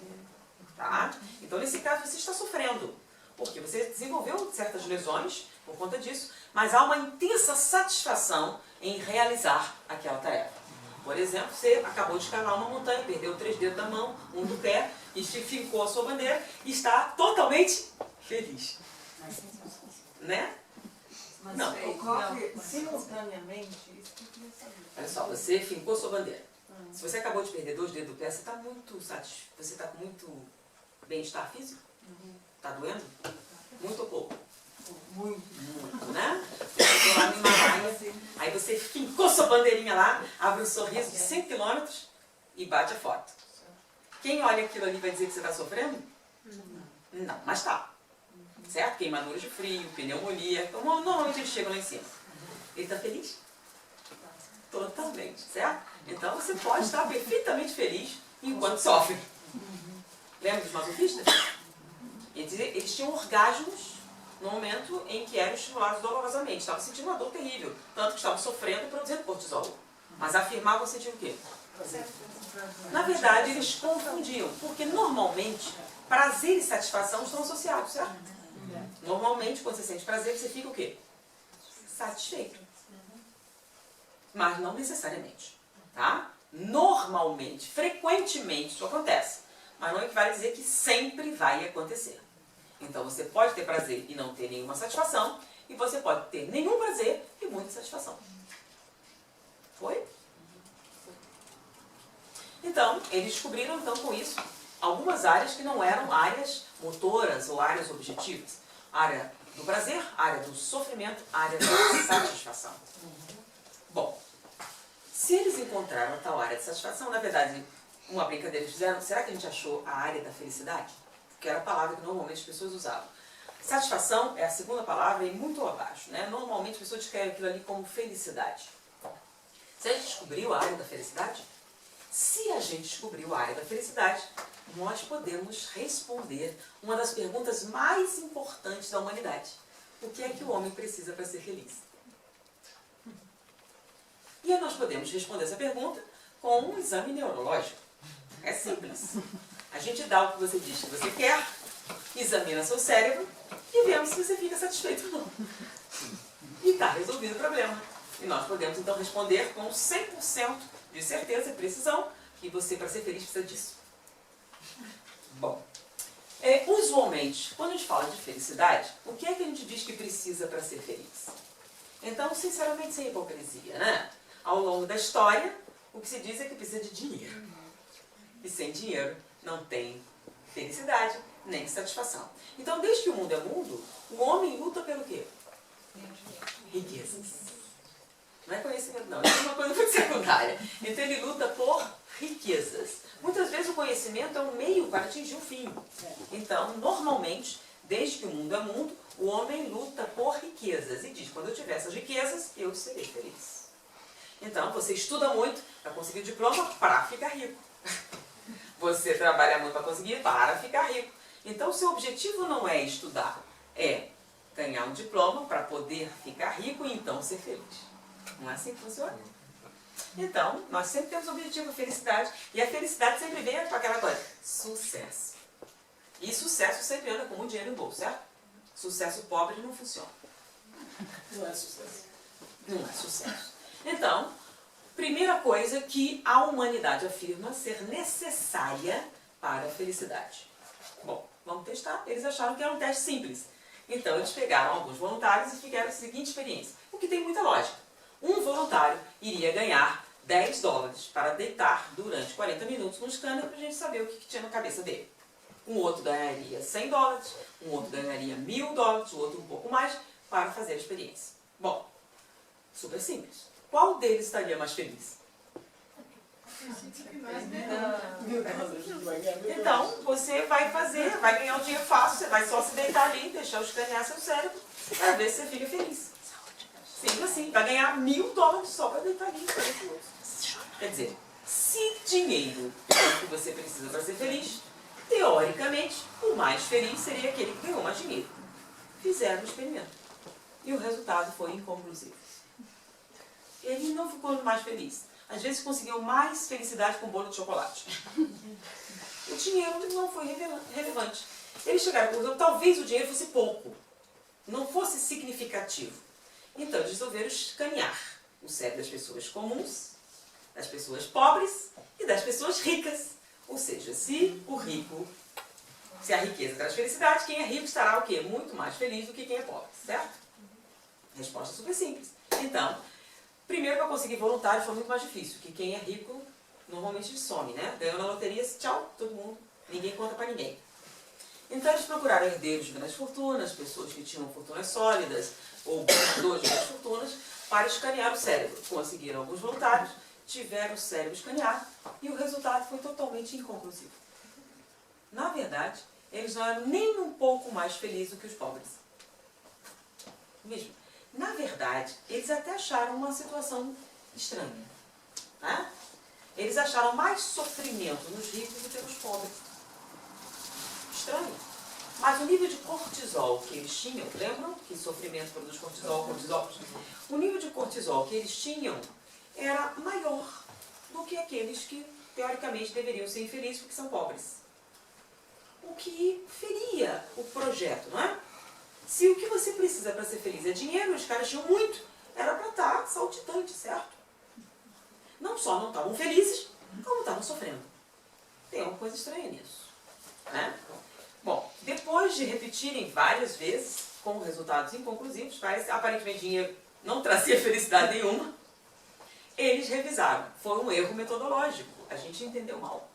Tá? Então, nesse caso, você está sofrendo, porque você desenvolveu certas lesões por conta disso, mas há uma intensa satisfação em realizar aquela tarefa. Por exemplo, você acabou de escalar uma montanha, perdeu 3 dedos da mão, um do pé, e fincou a sua bandeira e está totalmente feliz. Né? Mas Não, ocorre simultaneamente, isso que eu queria saber. Olha só, você fincou sua bandeira. Se você acabou de perder 2 dedos do pé, você está muito satisfeito. Você está com muito bem-estar físico? Está doendo? Muito ou pouco? Muito, né? Você chegou lá no Himalaia, aí você fincou sua bandeirinha lá, abre um sorriso de 100 km e bate a foto. Quem olha aquilo ali vai dizer que você está sofrendo? Não, mas tá. Certo? Queimaduras de frio, pneumonia, normalmente eles chegam lá em cima. Ele está feliz? Totalmente, certo? Então você pode estar perfeitamente feliz enquanto sofre. Lembra dos masoquistas? Eles tinham orgasmos no momento em que eram estimulados dolorosamente. Estavam sentindo uma dor terrível, tanto que estavam sofrendo e produzindo cortisol. Mas afirmavam sentir o quê? Na verdade, eles confundiam, porque normalmente prazer e satisfação estão associados, certo? Normalmente, quando você sente prazer, você fica o quê? Satisfeito. Mas não necessariamente, tá? Normalmente, frequentemente isso acontece, mas não equivale a dizer que sempre vai acontecer. Então você pode ter prazer e não ter nenhuma satisfação, e você pode ter nenhum prazer e muita satisfação. Foi? Então, eles descobriram então com isso algumas áreas que não eram áreas motoras ou áreas objetivas. Área do prazer, área do sofrimento, área da satisfação. Bom, se eles encontraram a tal área de satisfação, na verdade, uma brincadeira eles fizeram, será que a gente achou a área da felicidade? Que era a palavra que normalmente as pessoas usavam. Satisfação é a segunda palavra e muito abaixo, né? Normalmente as pessoas descrevem aquilo ali como felicidade. Se a gente descobriu a área da felicidade, se a gente descobriu a área da felicidade, nós podemos responder uma das perguntas mais importantes da humanidade. O que é que o homem precisa para ser feliz? E aí nós podemos responder essa pergunta com um exame neurológico. É simples. A gente dá o que você diz que você quer, examina seu cérebro e vemos se você fica satisfeito ou não. E está resolvido o problema. E nós podemos então responder com 100% de certeza e precisão que você, para ser feliz, precisa disso. Bom, usualmente, quando a gente fala de felicidade, o que é que a gente diz que precisa para ser feliz? Então, sinceramente, sem hipocrisia, né? Ao longo da história, o que se diz é que precisa de dinheiro. E sem dinheiro não tem felicidade nem satisfação. Então, desde que o mundo é mundo, o homem luta pelo quê? Riquezas. Não é conhecimento, não. Isso é uma coisa muito secundária. Então, ele luta por riquezas. Muitas vezes o conhecimento é um meio para atingir um fim. Então, normalmente, desde que o mundo é mundo, o homem luta por riquezas. E diz, quando eu tiver essas riquezas, eu serei feliz. Então, você estuda muito para conseguir o diploma para ficar rico. Você trabalha muito para conseguir para ficar rico. Então, o seu objetivo não é estudar, é ganhar um diploma para poder ficar rico e então ser feliz. Não é assim que funciona? Então, nós sempre temos o objetivo, a felicidade. E a felicidade sempre vem com aquela coisa, sucesso. E sucesso sempre anda com muito dinheiro no bolso, certo? Sucesso pobre não funciona. Não é sucesso. Não é sucesso. Então, primeira coisa que a humanidade afirma ser necessária para a felicidade. Bom, vamos testar. Eles acharam que era um teste simples. Então, eles pegaram alguns voluntários e fizeram a seguinte experiência. O que tem muita lógica. Um voluntário iria ganhar $10 para deitar durante 40 minutos no scanner para a gente saber o que tinha na cabeça dele. Um outro ganharia $100, um outro ganharia $1.000, o outro um pouco mais, para fazer a experiência. Bom, super simples. Qual deles estaria mais feliz? Então, você vai fazer, vai ganhar um dinheiro fácil, você vai só se deitar ali, deixar escanear seu cérebro, para ver se você fica feliz. Simples assim, vai ganhar $1.000 só para deitar ali. Quer dizer, se dinheiro é o que você precisa para ser feliz, teoricamente, o mais feliz seria aquele que ganhou mais dinheiro. Fizeram o experimento. E o resultado foi inconclusivo. Ele não ficou mais feliz. Às vezes conseguiu mais felicidade com bolo de chocolate. O dinheiro não foi relevante. Eles chegaram à conclusão que talvez o dinheiro fosse pouco, não fosse significativo. Então eles resolveram escanear o cérebro das pessoas comuns, das pessoas pobres e das pessoas ricas. Ou seja, se a riqueza traz felicidade, quem é rico estará o quê? Muito mais feliz do que quem é pobre, certo? Resposta super simples. Então, primeiro, para conseguir voluntário foi muito mais difícil, porque quem é rico normalmente some, né? Ganhou na loteria, tchau, todo mundo, ninguém conta para ninguém. Então eles procuraram herdeiros de grandes fortunas, pessoas que tinham fortunas sólidas, ou portadores de grandes fortunas, para escanear o cérebro. Conseguiram alguns voluntários, tiveram o cérebro escaneado, e o resultado foi totalmente inconclusivo. Na verdade, eles não eram nem um pouco mais felizes do que os pobres. Mesmo. Na verdade, eles até acharam uma situação estranha. Né? Eles acharam mais sofrimento nos ricos do que nos pobres. Estranho. Mas o nível de cortisol que eles tinham, lembram que sofrimento produz cortisol? O nível de cortisol que eles tinham era maior do que aqueles que, teoricamente, deveriam ser infelizes porque são pobres. O que feria o projeto, não é? Se o que você precisa para ser feliz é dinheiro, os caras tinham muito, era para estar saltitante, certo? Não só não estavam felizes, como estavam sofrendo. Tem uma coisa estranha nisso. Né? Bom, depois de repetirem várias vezes, com resultados inconclusivos, aparentemente dinheiro não trazia felicidade nenhuma, eles revisaram. Foi um erro metodológico. A gente entendeu mal.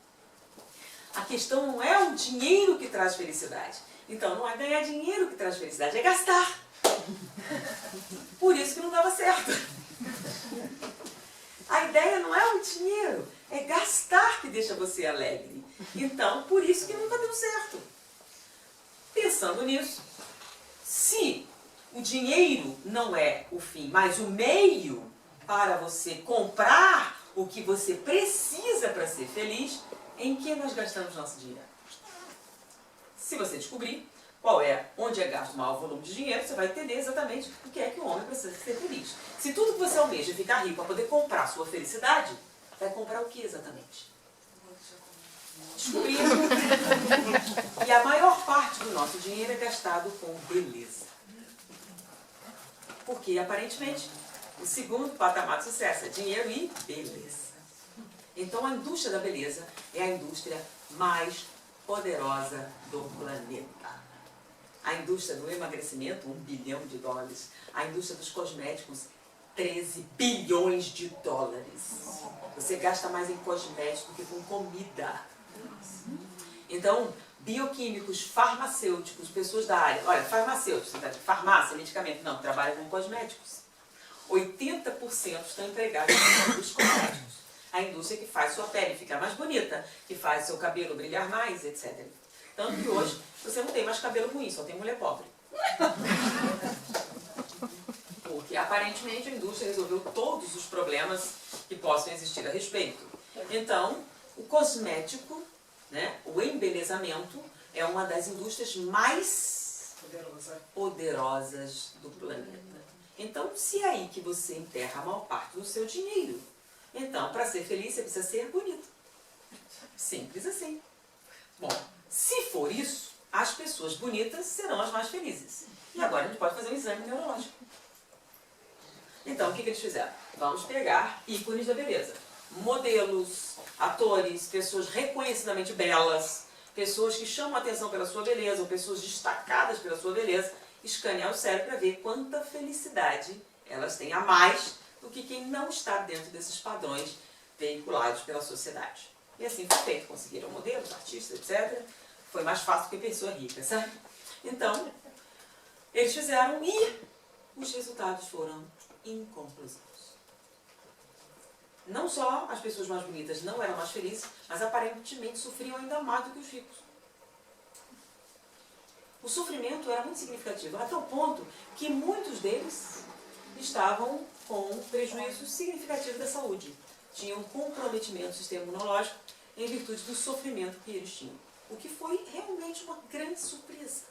A questão não é o dinheiro que traz felicidade. Então, não é ganhar dinheiro que traz felicidade, é gastar. Por isso que não dava certo. A ideia não é o dinheiro, é gastar que deixa você alegre. Então, por isso que nunca deu certo. Pensando nisso, se o dinheiro não é o fim, mas o meio para você comprar o que você precisa para ser feliz, em que nós gastamos nosso dinheiro? Se você descobrir onde é gasto o maior volume de dinheiro, você vai entender exatamente o que é que o homem precisa ser feliz. Se tudo que você almeja é ficar rico para poder comprar a sua felicidade, vai comprar o que exatamente? Descobrir. E a maior parte do nosso dinheiro é gastado com beleza. Porque, aparentemente, o segundo patamar de sucesso é dinheiro e beleza. Então, a indústria da beleza é a indústria mais poderosa do planeta. A indústria do emagrecimento, $1 bilhão. A indústria dos cosméticos, $13 bilhões. Você gasta mais em cosméticos do que com comida. Então, bioquímicos, farmacêuticos, pessoas da área, olha, farmacêuticos, farmácia, medicamento, não, trabalham com cosméticos. 80% estão empregados nos cosméticos. A indústria que faz sua pele ficar mais bonita, que faz seu cabelo brilhar mais, etc. Tanto que hoje você não tem mais cabelo ruim, só tem mulher pobre. Porque aparentemente a indústria resolveu todos os problemas que possam existir a respeito. Então, o cosmético, né, o embelezamento, é uma das indústrias mais poderosas do planeta. Então, se é aí que você enterra a maior parte do seu dinheiro, então, para ser feliz, você precisa ser bonito. Simples assim. Bom, Se for isso, as pessoas bonitas serão as mais felizes. E agora a gente pode fazer um exame neurológico. Então, o que eles fizeram? Vamos pegar ícones da beleza. Modelos, atores, pessoas reconhecidamente belas, pessoas que chamam a atenção pela sua beleza, ou pessoas destacadas pela sua beleza, escanear o cérebro para ver quanta felicidade elas têm a mais do que quem não está dentro desses padrões veiculados pela sociedade. E assim foi feito. Conseguiram modelos, artistas, etc. Foi mais fácil que pessoa rica, sabe? Então, eles fizeram e os resultados foram inconclusivos. Não só as pessoas mais bonitas não eram mais felizes, mas aparentemente sofriam ainda mais do que os ricos. O sofrimento era muito significativo, até o ponto que muitos deles estavam com prejuízos significativos da saúde. Tinham comprometimento do sistema imunológico em virtude do sofrimento que eles tinham. O que foi realmente uma grande surpresa.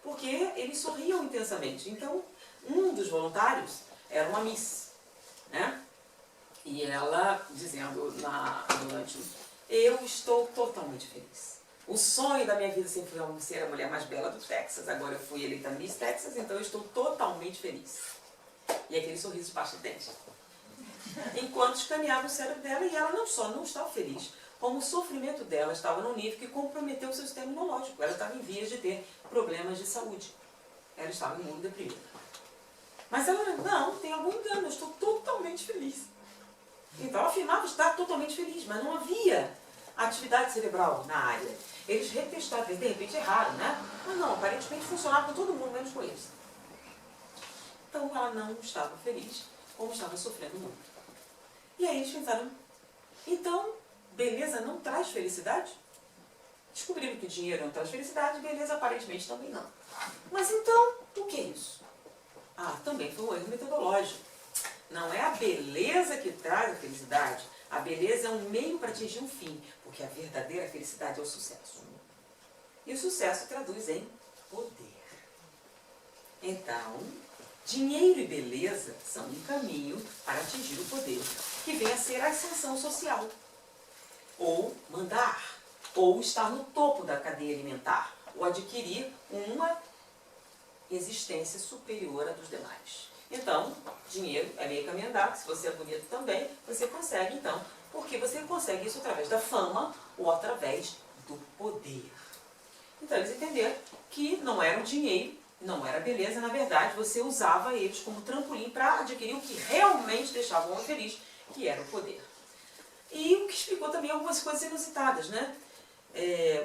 Porque eles sorriam intensamente. Então, um dos voluntários era uma Miss, né? E ela dizendo durante, eu estou totalmente feliz. O sonho da minha vida sempre foi ser a mulher mais bela do Texas. Agora eu fui eleita Miss Texas, então eu estou totalmente feliz. E aquele sorriso de baixo de dente. Enquanto escaneava o cérebro dela, e ela não só não estava feliz, como o sofrimento dela estava num nível que comprometeu o seu sistema imunológico. Ela estava em vias de ter problemas de saúde. Ela estava imunodeprimida. Mas ela, não, tem algum engano, eu estou totalmente feliz. Então ela afirmava estar totalmente feliz, mas não havia atividade cerebral na área. Eles retestaram, de repente erraram, né? Mas não, aparentemente funcionava com todo mundo, menos com eles. Então ela não estava feliz, como estava sofrendo muito. E aí eles pensaram, então, beleza não traz felicidade? Descobriram que dinheiro não traz felicidade, beleza aparentemente também não. Mas então, o que é isso? Ah, também foi um erro metodológico. Não é a beleza que traz a felicidade. A beleza é um meio para atingir um fim, porque a verdadeira felicidade é o sucesso. E o sucesso traduz em poder. Então, dinheiro e beleza são um caminho para atingir o poder, que vem a ser a ascensão social. Ou mandar, ou estar no topo da cadeia alimentar, ou adquirir uma existência superior à dos demais. Então, dinheiro é meio caminho andado, se você é bonito também, você consegue então, porque você consegue isso através da fama ou através do poder. Então eles entenderam que não era o dinheiro, não era a beleza, na verdade você usava eles como trampolim para adquirir o que realmente deixava o homem feliz, que era o poder. E o que explicou também algumas coisas inusitadas, né?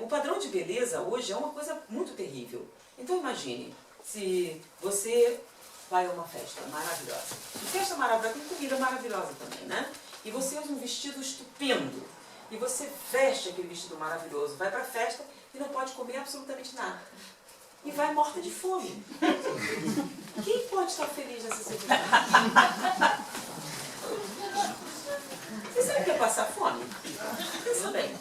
O padrão de beleza hoje é uma coisa muito terrível. Então imagine, se você vai a uma festa maravilhosa. E festa maravilhosa tem comida maravilhosa também, né? E você usa um vestido estupendo. E você veste aquele vestido maravilhoso, vai para a festa e não pode comer absolutamente nada. E vai morta de fome. Quem pode estar feliz nessa situação? Você sabe o que é passar fome? Pensa bem.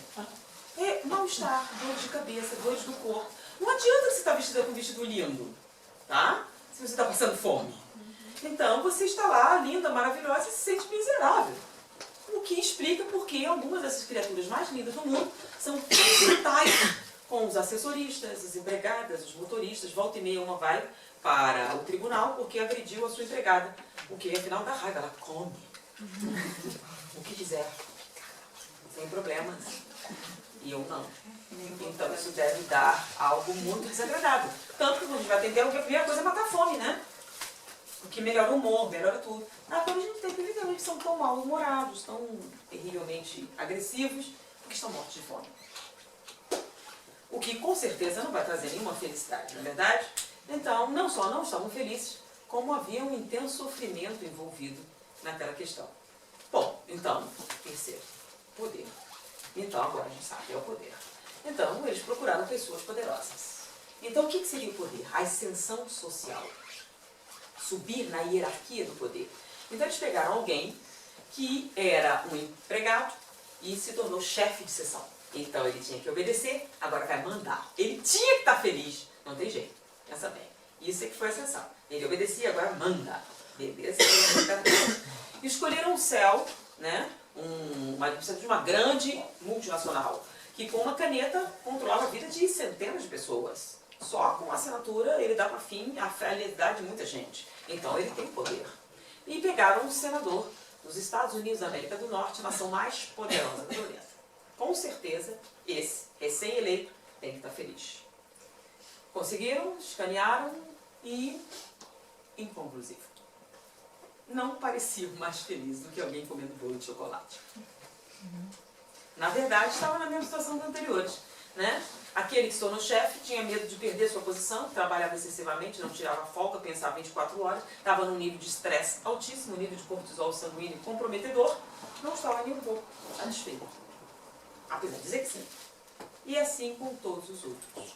É mal-estar, dor de cabeça, dores do corpo. Não adianta você estar vestida com um vestido lindo, tá? Se você está passando fome. Então você está lá, linda, maravilhosa, e se sente miserável. O que explica porque algumas dessas criaturas mais lindas do mundo são brutais com os assessoristas, as empregadas, os motoristas. Volta e meia uma vai para o tribunal porque agrediu a sua empregada. O que afinal dá raiva, ela come o que quiser, sem problemas. E eu não. Então isso deve dar algo muito desagradável. Tanto que quando a gente vai atender, a primeira coisa é matar a fome, né? O que melhora o humor, melhora tudo. Agora a gente tem que evitar que são tão mal-humorados, tão terrivelmente agressivos, porque estão mortos de fome. O que com certeza não vai trazer nenhuma felicidade, não é verdade? Então, não só não estavam felizes, como havia um intenso sofrimento envolvido naquela questão. Bom, então, terceiro, poder. Então agora a gente sabe, é o poder. Então, eles procuraram pessoas poderosas. Então, o que seria o poder? A ascensão social. Subir na hierarquia do poder. Então, eles pegaram alguém que era um empregado e se tornou chefe de seção. Então, ele tinha que obedecer, agora vai mandar. Ele tinha que estar feliz. Não tem jeito. Pensa bem. Isso é que foi a ascensão. Ele obedecia, agora manda. Beleza? E escolheram um céu, né? Uma grande multinacional, que com uma caneta controlava a vida de centenas de pessoas. Só com a assinatura ele dava fim à realidade de muita gente. Então ele tem poder. E pegaram um senador dos Estados Unidos da América do Norte, a nação mais poderosa do planeta. Com certeza, esse recém-eleito tem que estar feliz. Conseguiram, escanearam e, inconclusivo, não parecia mais feliz do que alguém comendo bolo de chocolate. Na verdade, estava na mesma situação dos anteriores, né? Aquele que se tornou chefe tinha medo de perder sua posição, trabalhava excessivamente, não tirava folga, pensava 24 horas, estava num nível de estresse altíssimo, nível de cortisol sanguíneo comprometedor, não estava nem um pouco satisfeito. Apesar de dizer que sim. E assim com todos os outros.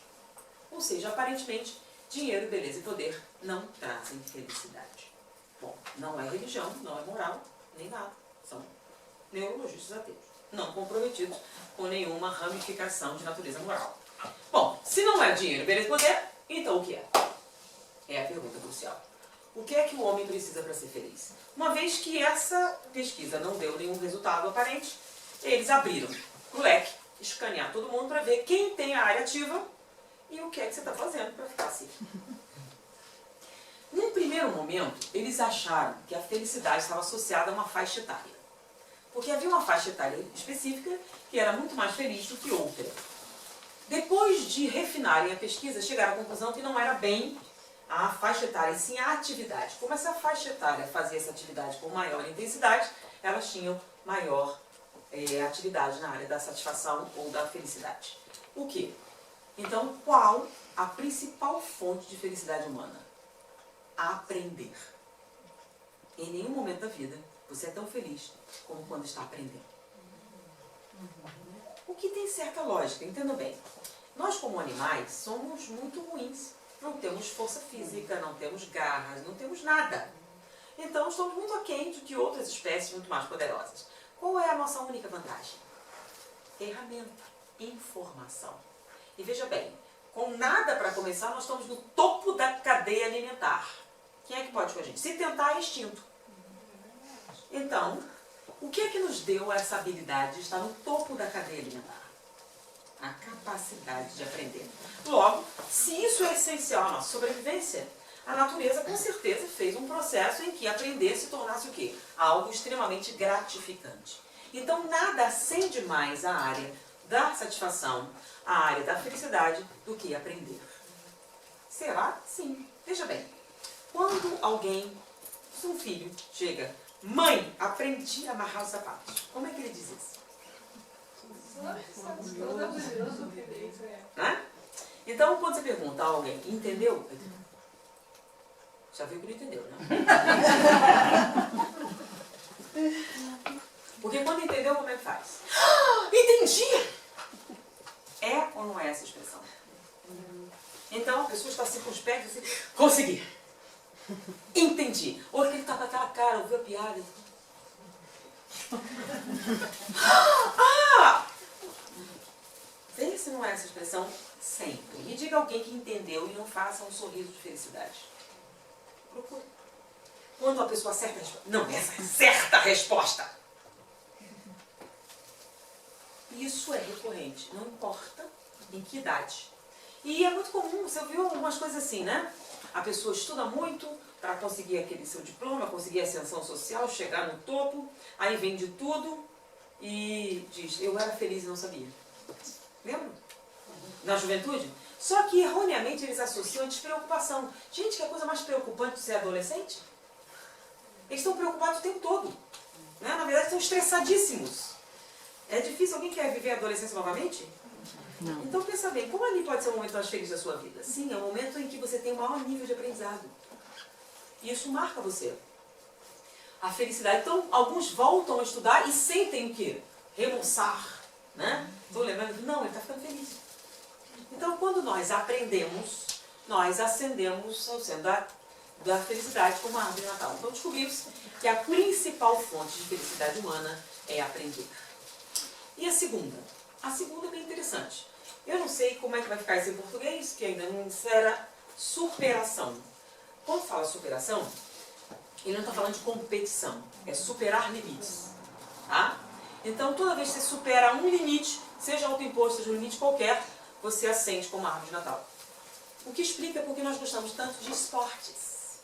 Ou seja, aparentemente, dinheiro, beleza e poder não trazem felicidade. Bom, não é religião, não é moral, nem nada. São neurologistas ateus, não comprometidos com nenhuma ramificação de natureza moral. Bom, se não é dinheiro, beleza e poder, então o que é? É a pergunta crucial. O que é que o homem precisa para ser feliz? Uma vez que essa pesquisa não deu nenhum resultado aparente, eles abriram o leque, escanear todo mundo para ver quem tem a área ativa e o que é que você está fazendo para ficar assim. Num primeiro momento, eles acharam que a felicidade estava associada a uma faixa etária. Porque havia uma faixa etária específica que era muito mais feliz do que outra. Depois de refinarem a pesquisa, chegaram à conclusão que não era bem a faixa etária, sim a atividade. Como essa faixa etária fazia essa atividade com maior intensidade, elas tinham maior atividade na área da satisfação ou da felicidade. O quê? Então, qual a principal fonte de felicidade humana? Aprender. Em nenhum momento da vida você é tão feliz como quando está aprendendo. O que tem certa lógica, entendam bem. Nós, como animais, somos muito ruins. Não temos força física, não temos garras, não temos nada. Então, estamos muito aquém do que outras espécies muito mais poderosas. Qual é a nossa única vantagem? Ferramenta, informação. E veja bem, com nada para começar, nós estamos no topo da cadeia alimentar. Quem é que pode com a gente? Se tentar, é extinto. Então, o que é que nos deu essa habilidade de estar no topo da cadeia alimentar? A capacidade de aprender. Logo, se isso é essencial à nossa sobrevivência, a natureza com certeza fez um processo em que aprender se tornasse o quê? Algo extremamente gratificante. Então, nada acende mais a área da satisfação, a área da felicidade, do que aprender. Será? Sim. Veja bem, quando alguém, um filho, chega, mãe, aprendi a amarrar os sapatos. Como é que ele diz isso? Né? Então, quando você pergunta a alguém, entendeu? Já viu que não entendeu, né? Porque quando entendeu, como é que faz? Entendi! É ou não é essa expressão? Então, a pessoa está circunspecta e assim, consegui! Entendi! Ou ele está com aquela cara, ouviu a piada. Vê se não é essa expressão sempre. E diga a alguém que entendeu e não faça um sorriso de felicidade. Procure. Quando a pessoa acerta a resposta. Não, essa é certa resposta. Isso é recorrente, não importa em que idade. E é muito comum, você ouviu algumas coisas assim, né? A pessoa estuda muito para conseguir aquele seu diploma, conseguir a ascensão social, chegar no topo, aí vende tudo e diz, eu era feliz e não sabia. Lembra? Na juventude? Só que erroneamente eles associam a despreocupação. Gente, que é a coisa mais preocupante de ser adolescente? Eles estão preocupados o tempo todo. Né? Na verdade, estão estressadíssimos. É difícil, alguém quer viver a adolescência novamente? Não. Então pensa bem, como ali pode ser o momento mais feliz da sua vida? Sim, é o momento em que você tem o maior nível de aprendizado. E isso marca você. A felicidade. Então, alguns voltam a estudar e sentem o quê? Remoçar. Né? Estou lembrando, não, ele está ficando feliz. Então, quando nós aprendemos, nós acendemos o centro da felicidade como uma árvore de Natal. Então, descobrimos que a principal fonte de felicidade humana é aprender. E a segunda? A segunda é bem interessante. Eu não sei como é que vai ficar isso em português, que ainda não era superação. Quando fala superação, ele não está falando de competição, é superar limites. Tá? Então, toda vez que você supera um limite, seja autoimposto, seja um limite qualquer, você acende como árvore de Natal. O que explica porque nós gostamos tanto de esportes.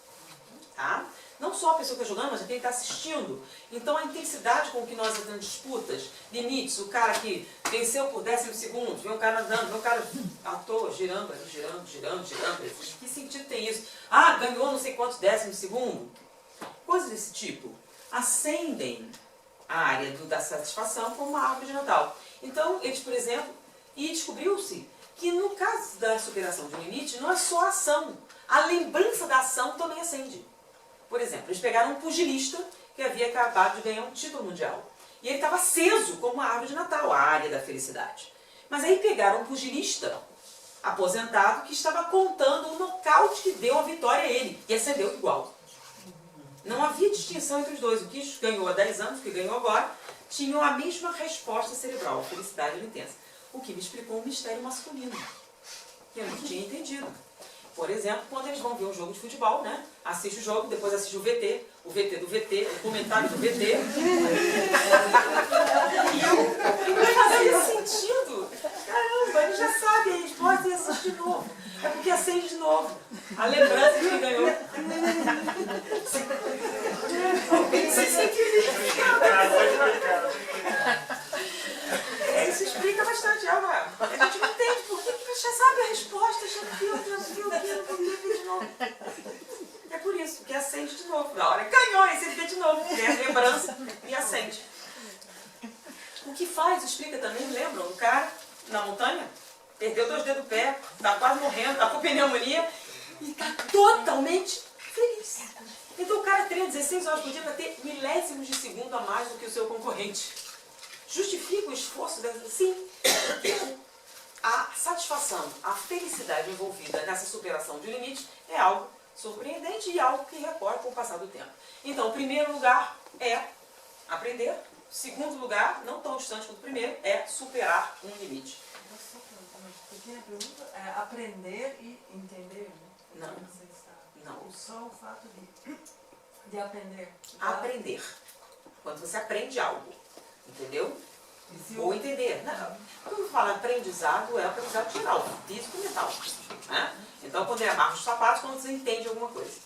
Tá? Não só a pessoa que está jogando, mas quem está assistindo. Então a intensidade com que nós temos disputas, limites, o cara que venceu por 10 segundos, vê um cara andando, vê um cara à toa, girando ali, girando. Que sentido tem isso? Ah, ganhou não sei quantos décimos de segundo. Coisas desse tipo acendem a área da satisfação como uma árvore de Natal. Então, eles, por exemplo, e descobriu-se que no caso da superação de um limite, não é só a ação. A lembrança da ação também acende. Por exemplo, eles pegaram um pugilista que havia acabado de ganhar um título mundial. E ele estava aceso como uma árvore de Natal, a área da felicidade. Mas aí pegaram um pugilista aposentado que estava contando o nocaute que deu a vitória a ele. E acendeu igual. Não havia distinção entre os dois. O que ganhou há 10 anos, o que ganhou agora, tinham a mesma resposta cerebral. A felicidade era intensa. O que me explicou um mistério masculino. Que eu não tinha entendido. Por exemplo, quando eles vão ver um jogo de futebol, né? Assiste o jogo, depois assiste o VT do VT, o comentário do VT. E não fazia sentido. Caramba, ele já sabe a resposta e assiste de novo. É porque acende de novo. A lembrança de que ganhou. Você sente isso explica bastante. A gente não entende por que já sabe a resposta, já viu de novo. É por isso, porque acende de novo. Na hora ganhou, aí você vê de novo, tem a lembrança e acende. O que faz, explica também, lembram? O cara na montanha perdeu 2 dedos do pé, está quase morrendo, está com pneumonia e está totalmente feliz. Então o cara treina 16 horas por dia para ter milésimos de segundo a mais do que o seu concorrente. Justifica o esforço dessa? Sim. A satisfação, a felicidade envolvida nessa superação de um limite é algo surpreendente e algo que recorre com o passar do tempo. Então, o primeiro lugar é aprender. Segundo lugar, não tão distante quanto o primeiro, é superar um limite. Pequena pergunta, é aprender e entender, né? Não. Você sabe. Não. Só o fato de aprender. Aprender. Quando você aprende algo, entendeu? Ou entender. Não. Quando eu falo aprendizado, é aprendizado geral, físico e mental. Né? Então, quando é amarra os sapatos, quando você entende alguma coisa.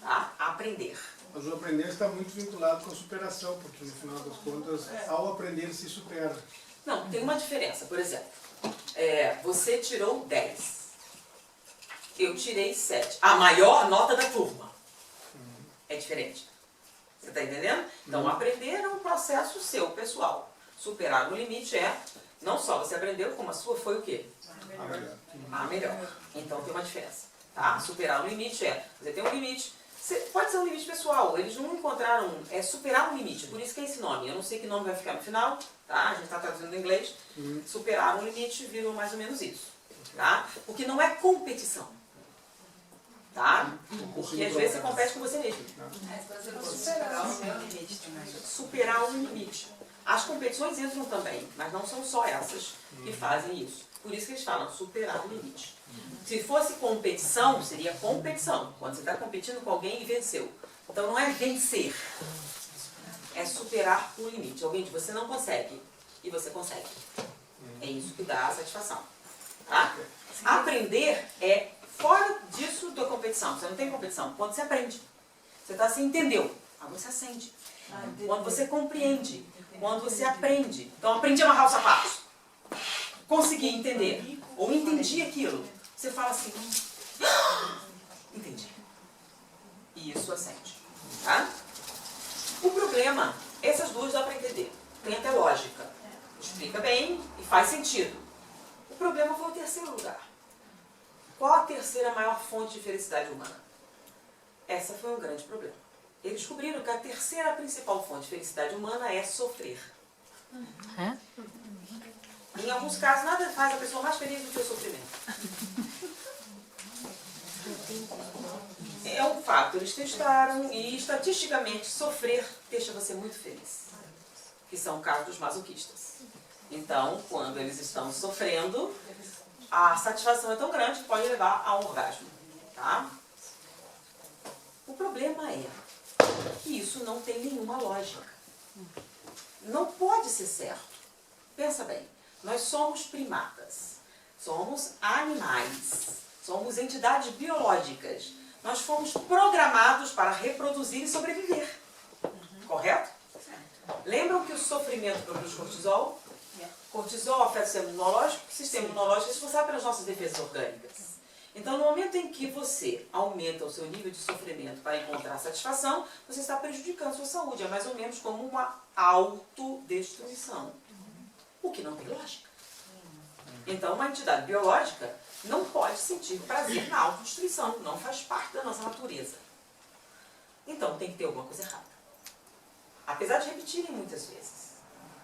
Tá? Aprender. Mas o aprender está muito vinculado com a superação, porque no final das contas, ao aprender se supera. Não, tem uma diferença. Por exemplo, você tirou 10. Eu tirei 7. A maior nota da turma. É diferente. Você está entendendo? Então, aprender é um processo seu, pessoal. Superar o limite é, não só você aprendeu, como a sua foi o quê? A melhor. Então, tem uma diferença. Tá? Superar o limite é, você tem um limite, pode ser um limite pessoal, eles não encontraram, superar um limite, por isso que é esse nome. Eu não sei que nome vai ficar no final, tá? A gente está traduzindo em inglês. Superar um limite virou mais ou menos isso. Tá? Porque não é competição. Tá? Porque às vezes você compete com você mesmo. Superar um limite. As competições entram também, mas não são só essas que fazem isso. Por isso que eles falam superar o limite. Se fosse competição, seria competição. Quando você está competindo com alguém e venceu. Então não é vencer. É superar o limite. Alguém que você não consegue e você consegue. É isso que dá a satisfação. Tá? Aprender é fora disso da competição. Você não tem competição. Quando você aprende. Você está assim, entendeu. Aí você acende. Quando você compreende. Quando você aprende. Então, aprendi a amarrar os sapatos. Consegui entender. Ou entendi aquilo. Você fala assim, entendi. E isso acende. Tá? O problema, essas duas dá para entender. Tem até lógica. Explica bem e faz sentido. O problema foi o terceiro lugar. Qual a terceira maior fonte de felicidade humana? Essa foi um grande problema. Eles descobriram que a terceira principal fonte de felicidade humana é sofrer. Em alguns casos, nada faz a pessoa mais feliz do que o sofrimento. É um fato. Eles testaram e, estatisticamente, sofrer deixa você muito feliz. Que são o caso dos masoquistas. Então, quando eles estão sofrendo, a satisfação é tão grande que pode levar ao orgasmo. Tá? O problema é que isso não tem nenhuma lógica. Não pode ser certo. Pensa bem, nós somos primatas, somos animais, somos entidades biológicas. Nós fomos programados para reproduzir e sobreviver. Correto? Lembram que o sofrimento produz cortisol? Cortisol afeta o sistema imunológico, o sistema imunológico é responsável pelas nossas defesas orgânicas. Então, no momento em que você aumenta o seu nível de sofrimento para encontrar satisfação, você está prejudicando a sua saúde. É mais ou menos como uma autodestruição. O que não tem lógica. Então, uma entidade biológica não pode sentir prazer na autodestruição. Não faz parte da nossa natureza. Então, tem que ter alguma coisa errada. Apesar de repetirem muitas vezes,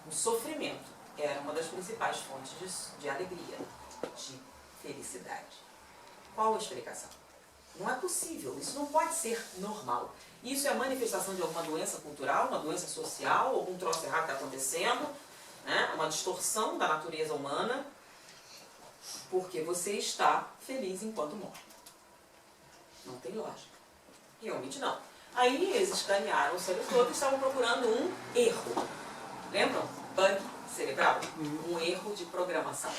o sofrimento era uma das principais fontes de alegria, de felicidade. Qual a explicação? Não é possível, isso não pode ser normal. Isso é manifestação de alguma doença cultural, uma doença social, algum troço errado que está acontecendo, né? Uma distorção da natureza humana, porque você está feliz enquanto morre. Não tem lógica. Realmente não. Aí eles escanearam o cérebro todo e estavam procurando um erro. Lembram? Bug cerebral. Um erro de programação.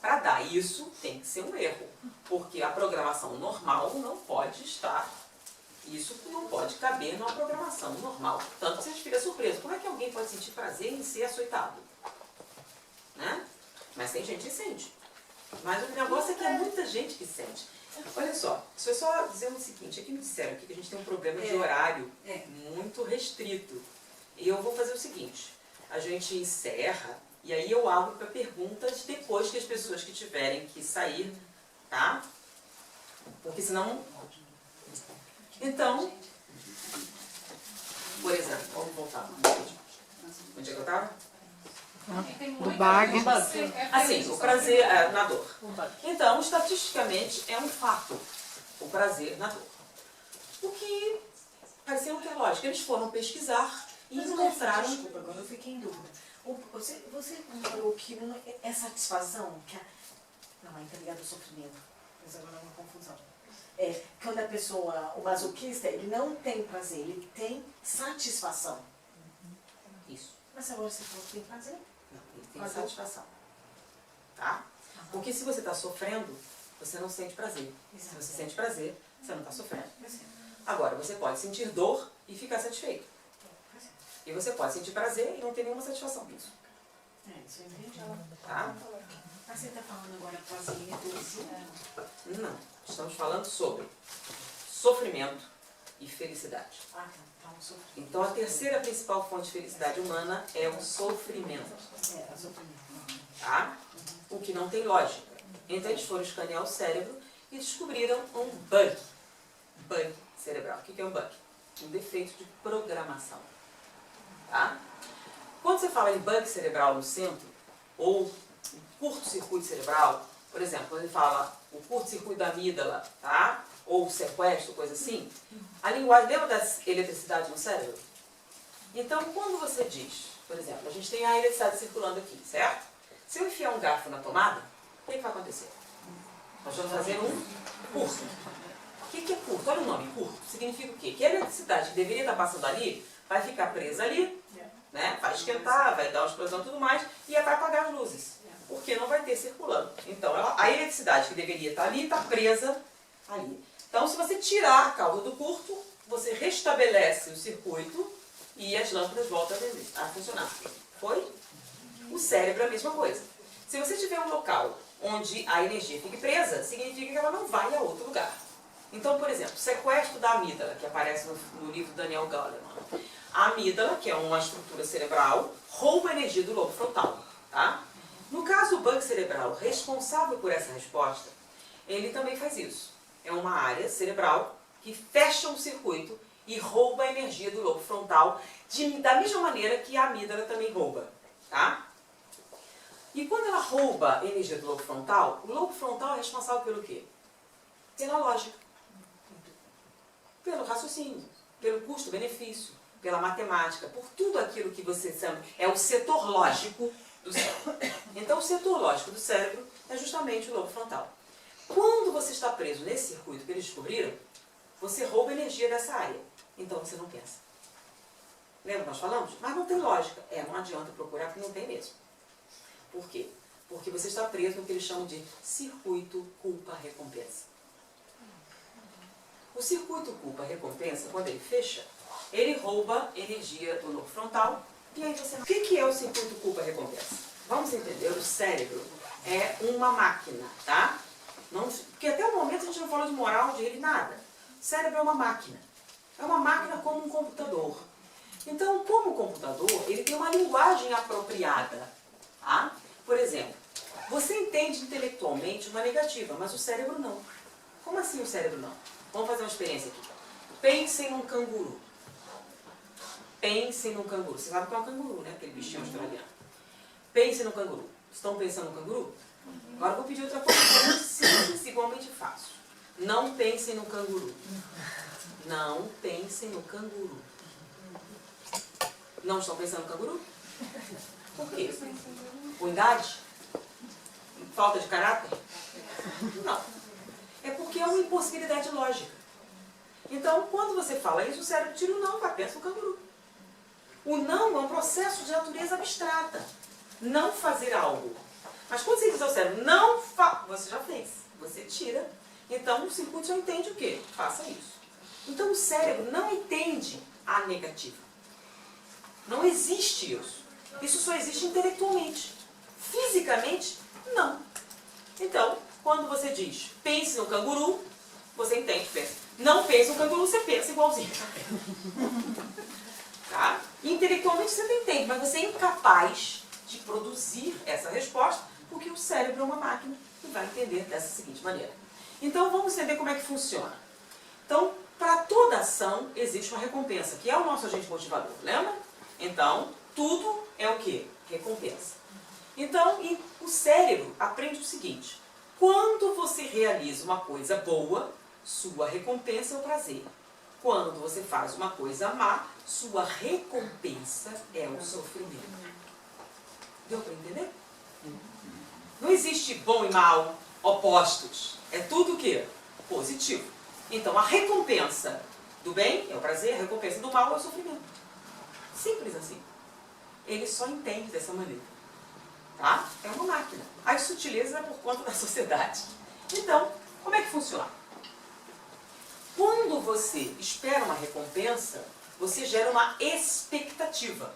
Para dar isso, tem que ser um erro. Porque a programação normal não pode estar. Isso não pode caber numa programação normal. Tanto que você fica surpreso. Como é que alguém pode sentir prazer em ser açoitado? Né? Mas tem gente que sente. Mas o negócio é que é muita gente que sente. Olha só, isso é só dizendo o seguinte, aqui me disseram aqui que a gente tem um problema de horário muito restrito. E eu vou fazer o seguinte, a gente encerra e aí eu abro para perguntas depois que as pessoas que tiverem que sair, tá? Porque senão... Então, por exemplo, vamos voltar. Onde é que eu estava? Do bag. Assim, o prazer na dor. Então, estatisticamente, é um fato o prazer na dor. O que parecia não ter lógica. Eles foram pesquisar e encontraram... Desculpa, agora eu fiquei em dúvida. Você falou que não é satisfação, que não, aí tá ligado ao sofrimento. Mas agora é uma confusão. É, quando a pessoa, o masoquista, ele não tem prazer, ele tem satisfação. Isso. Mas agora você falou que tem prazer. Não, ele tem satisfação. Tá? Porque se você está sofrendo, você não sente prazer. Se você sente prazer, você não está sofrendo. Agora, você pode sentir dor e ficar satisfeito. E você pode sentir prazer e não ter nenhuma satisfação nisso. É, isso eu entendi. Tá? Mas você está falando agora prazer e dor junto? Não. Estamos falando sobre sofrimento e felicidade. Ah, tá. Um sofrimento. Então, a terceira principal fonte de felicidade humana é o sofrimento. É, sofrimento. Tá? O que não tem lógica. Então, eles foram escanear o cérebro e descobriram um bug. Bug cerebral. O que é um bug? Um defeito de programação. Tá? Quando você fala em bug cerebral no centro, ou curto-circuito cerebral, por exemplo, quando ele fala o curto-circuito da amígdala, tá? Ou sequestro, coisa assim, a linguagem, lembra da eletricidade no cérebro? Então, quando você diz, por exemplo, a gente tem a eletricidade circulando aqui, certo? Se eu enfiar um garfo na tomada, o que vai acontecer? Nós vamos fazer um curto. O que é curto? Olha o nome, curto. Significa o quê? Que a eletricidade que deveria estar passando ali, vai ficar presa ali, né? Vai esquentar, vai dar uma explosão e tudo mais, e vai apagar as luzes. Porque não vai ter circulando. Então, a eletricidade que deveria estar ali, está presa ali. Então, se você tirar a causa do curto, você restabelece o circuito e as lâmpadas voltam a funcionar. Foi? O cérebro é a mesma coisa. Se você tiver um local onde a energia fique presa, significa que ela não vai a outro lugar. Então, por exemplo, sequestro da amígdala, que aparece no livro do Daniel Goleman. A amígdala, que é uma estrutura cerebral, rouba a energia do lobo frontal. Tá? No caso do bug cerebral responsável por essa resposta, ele também faz isso. É uma área cerebral que fecha um circuito e rouba a energia do lobo frontal da mesma maneira que a amígdala também rouba. Tá? E quando ela rouba a energia do lobo frontal, o lobo frontal é responsável pelo quê? Pela lógica, pelo raciocínio, pelo custo-benefício, pela matemática, por tudo aquilo que você chama, é o setor lógico do cérebro. Então, o setor lógico do cérebro é justamente o lobo frontal. Quando você está preso nesse circuito que eles descobriram, você rouba energia dessa área. Então, você não pensa. Lembra que nós falamos? Mas não tem lógica. Não adianta procurar porque não tem mesmo. Por quê? Porque você está preso no que eles chamam de circuito culpa-recompensa. O circuito culpa-recompensa, quando ele fecha, ele rouba energia do lobo frontal e aí você... O que é o circuito culpa-recompensa? Vamos entender, o cérebro é uma máquina, tá? Não, porque até o momento a gente não falou de moral, de ele, nada. O cérebro é uma máquina. É uma máquina como um computador. Então, como computador, ele tem uma linguagem apropriada. Tá? Por exemplo, você entende intelectualmente uma negativa, mas o cérebro não. Como assim o cérebro não? Vamos fazer uma experiência aqui. Pensem num canguru. Pensem num canguru. Você sabe o que é um canguru, né? Aquele bichinho australiano. Pensem no canguru. Estão pensando no canguru? Agora eu vou pedir outra coisa igualmente simples, igualmente fácil. Não pensem no canguru. Não pensem no canguru. Não estão pensando no canguru? Por quê? Ruindade? Falta de caráter? Não. É porque é uma impossibilidade lógica. Então, quando você fala isso, o cérebro tira o não, vai pensar no canguru. O não é um processo de natureza abstrata. Não fazer algo. Mas quando você diz ao cérebro, não faça, você já fez. Você tira. Então, o circuito já entende o quê? Faça isso. Então, o cérebro não entende a negativa. Não existe isso. Isso só existe intelectualmente. Fisicamente, não. Então, quando você diz, pense no canguru, você entende, pensa. Não pense no canguru, você pensa igualzinho. Tá? Intelectualmente você não entende, mas você é incapaz de produzir essa resposta, porque o cérebro é uma máquina e vai entender dessa seguinte maneira. Então, vamos entender como é que funciona. Então, para toda ação existe uma recompensa, que é o nosso agente motivador, lembra? Então, tudo é o quê? Recompensa. Então, o cérebro aprende o seguinte: quando você realiza uma coisa boa, sua recompensa é o prazer. Quando você faz uma coisa má, sua recompensa é o sofrimento. Deu para entender? Não existe bom e mal, opostos. É tudo o quê? Positivo. Então, a recompensa do bem é o prazer, a recompensa do mal é o sofrimento. Simples assim. Ele só entende dessa maneira. Tá? É uma máquina. As sutilezas é por conta da sociedade. Então, como é que funciona? Quando você espera uma recompensa, você gera uma expectativa.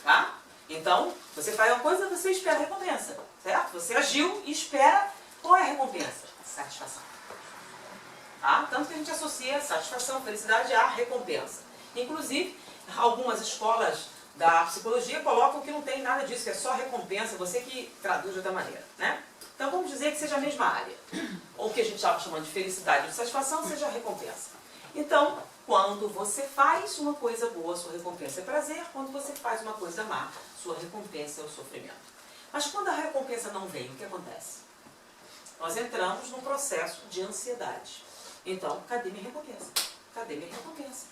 Tá? Então, você faz uma coisa, você espera a recompensa. Certo? Você agiu e espera. Qual é a recompensa? Satisfação. Tá? Tanto que a gente associa satisfação, felicidade à recompensa. Inclusive, algumas escolas da psicologia colocam que não tem nada disso, que é só recompensa, você que traduz de outra maneira, né? Então vamos dizer que seja a mesma área. Ou o que a gente estava chamando de felicidade e satisfação seja a recompensa. Então, quando você faz uma coisa boa, sua recompensa é prazer. Quando você faz uma coisa má, sua recompensa é o sofrimento. Mas quando a recompensa não vem, o que acontece? Nós entramos num processo de ansiedade. Então, cadê minha recompensa? Cadê minha recompensa?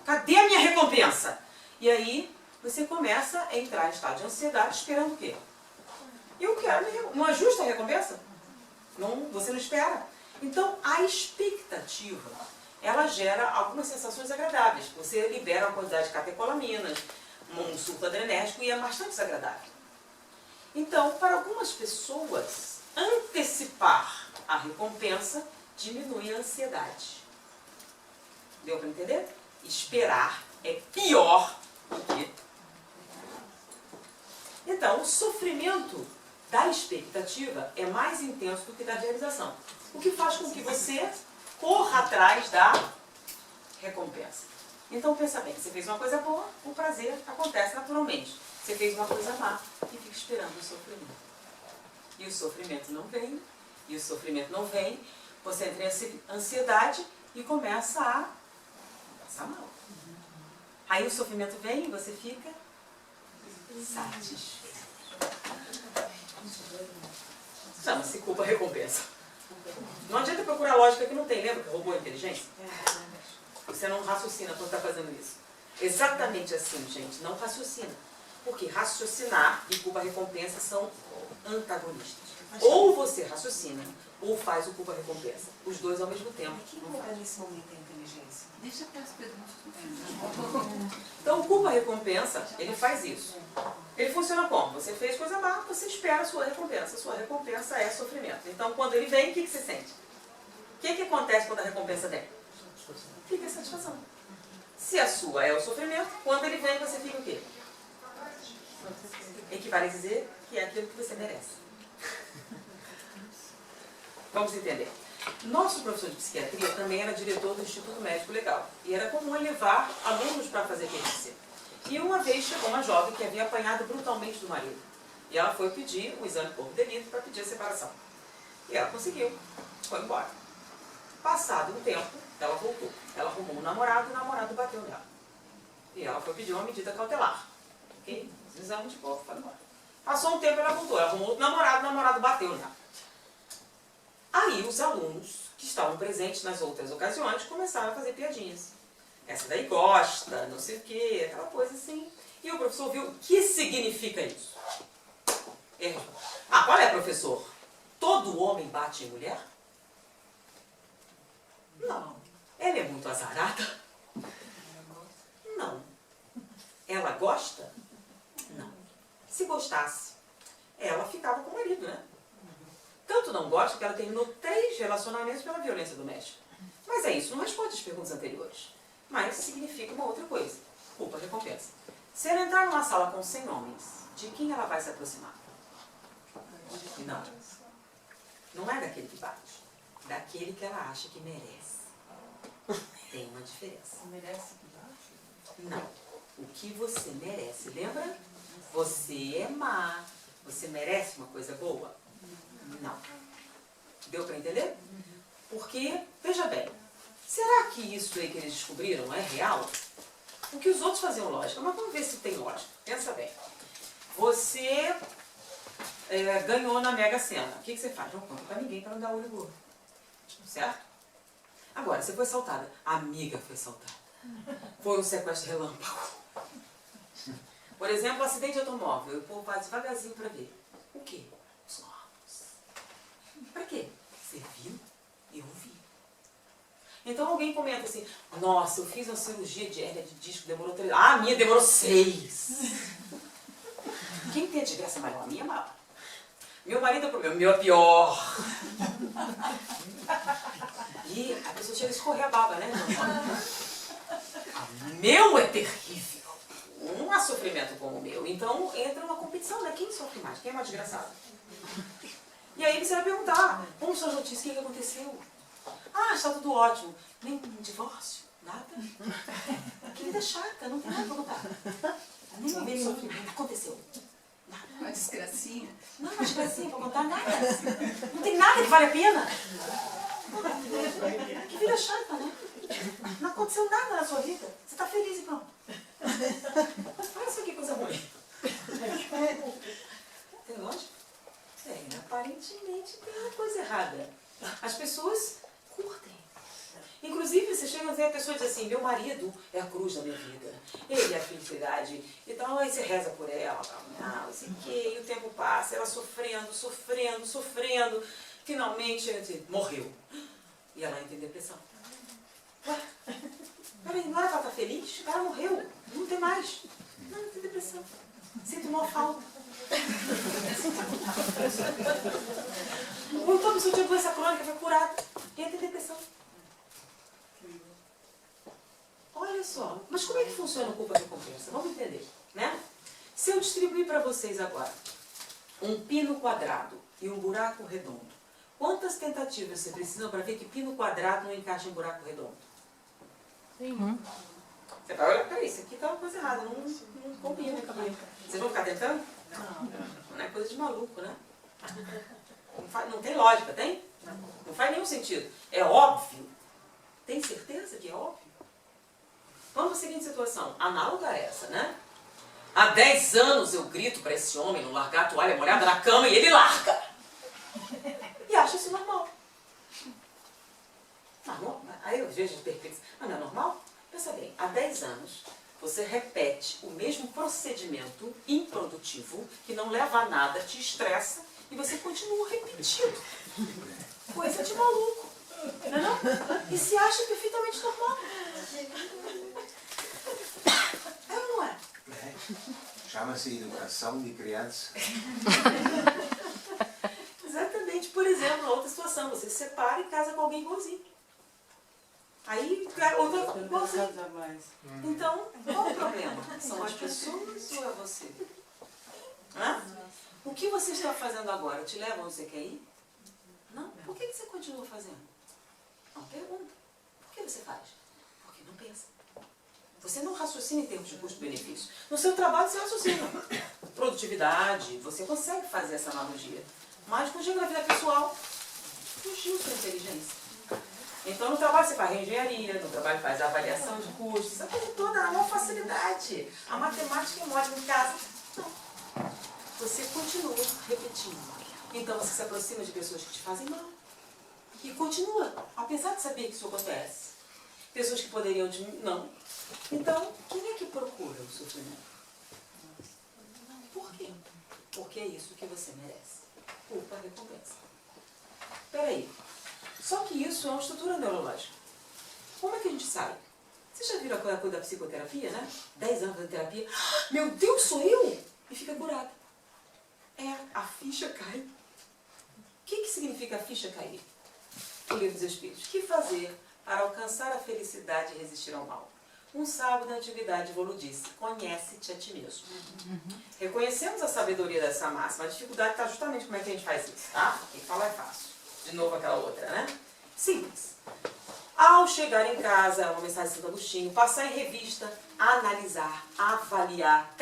Cadê a minha recompensa? E aí, você começa a entrar em estado de ansiedade esperando o quê? Eu quero, não é justa a recompensa? Não, você não espera. Então, a expectativa, ela gera algumas sensações agradáveis. Você libera uma quantidade de catecolaminas, um surto adrenérgico e é bastante desagradável. Então, para algumas pessoas, antecipar a recompensa diminui a ansiedade. Deu para entender? Esperar é pior do que... Então, o sofrimento da expectativa é mais intenso do que da realização. O que faz com que você corra atrás da recompensa. Então, pensa bem, você fez uma coisa boa, o prazer acontece naturalmente. Você fez uma coisa má e fica esperando o sofrimento. E o sofrimento não vem, e o sofrimento não vem, você entra em ansiedade e começa a passar mal. Aí o sofrimento vem e você fica satisfeito. Chama-se culpa-recompensa. Não adianta procurar lógica que não tem. Lembra que roubou a inteligência? Você não raciocina quando está fazendo isso. Exatamente assim, gente. Não raciocina. Porque raciocinar e culpa-recompensa são antagonistas. Ou você raciocina, ou faz o culpa-recompensa. Os dois ao mesmo tempo. Quem coloca nesse momento a inteligência? Deixa para as perguntas. Então, o culpa-recompensa, ele faz isso. Ele funciona como? Você fez coisa má, você espera a sua recompensa. A sua recompensa é sofrimento. Então, quando ele vem, o que você sente? O que acontece quando a recompensa vem? Fica a satisfação. Se a sua é o sofrimento, quando ele vem, você fica o quê? Equivale a dizer que é aquilo que você merece. Vamos entender. Nosso professor de psiquiatria também era diretor do Instituto Médico Legal. E era comum ele levar alunos para fazer perícia. E uma vez chegou uma jovem que havia apanhado brutalmente do marido. E ela foi pedir o exame de corpo de delito para pedir a separação. E ela conseguiu. Foi embora. Passado um tempo, ela voltou. Ela arrumou um namorado e o namorado bateu nela. E ela foi pedir uma medida cautelar. Ok? O exame de corpo foi embora. Passou um tempo, ela voltou. Ela arrumou outro namorado, o namorado bateu nela. Aí os alunos que estavam presentes nas outras ocasiões começaram a fazer piadinhas. Essa daí gosta, não sei o quê, aquela coisa assim. E o professor viu o que significa isso. Qual é, professor? Todo homem bate em mulher? Não. Ela é muito azarada? Não. Ela gosta? Não. Se gostasse, ela ficava com o marido, né? Tanto não gosta que ela terminou 3 relacionamentos pela violência doméstica. Mas é isso, não responde às perguntas anteriores. Mas significa uma outra coisa. Culpa-recompensa. Se ela entrar numa sala com 100 homens, de quem ela vai se aproximar? Não. Não é daquele que bate. Daquele que ela acha que merece. Tem uma diferença. Merece que bate? Não. O que você merece. Lembra? Você é má. Você merece uma coisa boa? Não. Deu para entender? Porque, veja bem, será que isso aí que eles descobriram é real? O que os outros faziam lógica, mas vamos ver se tem lógica. Pensa bem. Você ganhou na Mega Sena. O que você faz? Não conta para ninguém para não dar olho gordo. Certo? Agora, você foi assaltada. A amiga foi assaltada. Foi um sequestro relâmpago. Por exemplo, um acidente de automóvel. O povo vai devagarzinho para ver. O quê? Os órgãos. Para quê? Você viu? Eu vi. Então alguém comenta assim, nossa, eu fiz uma cirurgia de hérnia de disco, demorou 3 anos. Ah, a minha demorou 6. Quem tem a desgraça maior? A minha é maior. Meu marido é o problema, o meu é pior. E a pessoa chega a escorrer a baba, né? O meu é terrível. Não há sofrimento como o meu. Então entra uma competição, né? Quem sofre mais? Quem é mais desgraçado? E aí você vai perguntar, como são as notícias, o que aconteceu? Ah, está tudo ótimo. Nem um divórcio? Nada? Que vida chata, não tem nada para contar. Nem um bem sofrimento. Aconteceu? Nada. Uma desgracinha. Não, uma desgracinha para contar, nada. Não tem nada que vale a pena. Que vida chata, né? Não aconteceu nada na sua vida. Você está feliz e pronto. Olha só que coisa ruim. Tem lógica? Aparentemente tem uma coisa errada. As pessoas curtem. Inclusive, você chega a ver a pessoa diz assim, meu marido é a cruz da minha vida, ele é a felicidade, e tal, aí você reza por ela, não sei o quê, e o tempo passa, ela sofrendo, sofrendo, sofrendo, finalmente morreu. E ela entra em depressão. Ué, peraí, não era pra estar feliz? Ela morreu, não tem mais. Não tem depressão. Sinto uma falta. Ou então a pessoa tinha doença crônica, foi curada. Entra em depressão. Olha só, mas como é que funciona o culpa-recompensa? Vamos entender, né? Se eu distribuir para vocês agora um pino quadrado e um buraco redondo, quantas tentativas você precisa para ver que pino quadrado não encaixa em buraco redondo? Você vai olhar, peraí, isso aqui tá uma coisa errada, não combina aqui. Vocês vão ficar tentando? Não é coisa de maluco, né? Não tem lógica, tem? Não faz nenhum sentido. É óbvio. Tem certeza que é óbvio? Vamos para a seguinte situação, análoga a essa, né? Há 10 anos eu grito para esse homem não largar a toalha molhada na cama e ele larga. E acha isso normal. Aí eu vejo perfeitos. Mas não é normal? Pensa bem, há 10 anos você repete o mesmo procedimento improdutivo que não leva a nada, te estressa E você continua repetindo. Coisa de maluco. Não é não? E se acha perfeitamente normal. É ou não é? É. Chama-se educação de criança. Exatamente. Por exemplo, outra situação. Você se separa e casa com alguém igualzinho. Aí, outra igualzinho. Então, qual o problema? São as pessoas ou é você? Hã? O que você está fazendo agora? Te leva onde você quer ir? Não? Por que você continua fazendo? Não, pergunta. Por que você faz? Porque não pensa. Você não raciocina em termos de custo-benefício. No seu trabalho você raciocina. Produtividade, você consegue fazer essa analogia. Mas com a vida pessoal, fugiu sua inteligência. Então no trabalho você faz reengenharia, no trabalho faz avaliação de custos, essa coisa toda, a maior facilidade. A matemática é mole em casa. Não. Você continua repetindo. Então você se aproxima de pessoas que te fazem mal. E continua, apesar de saber que isso acontece. Pessoas que poderiam te... Não. Então, quem é que procura o sofrimento? Por quê? Porque é isso que você merece. Culpa, recompensa. Peraí. Só que isso é uma estrutura neurológica. Como é que a gente sabe? Vocês já viram aquela coisa da psicoterapia, né? 10 anos de terapia. Ah, meu Deus, sou eu? E fica curada. É, a ficha cai. O que significa a ficha cair? O Livro dos Espíritos. O que fazer para alcançar a felicidade e resistir ao mal? Um sábio da antiguidade Volo disse: conhece-te a ti mesmo. Reconhecemos a sabedoria dessa máxima. A dificuldade está justamente como é que a gente faz isso, tá? Quem fala é fácil. De novo aquela outra, né? Simples. Ao chegar em casa, uma mensagem de Santo Agostinho, passar em revista, analisar, avaliar,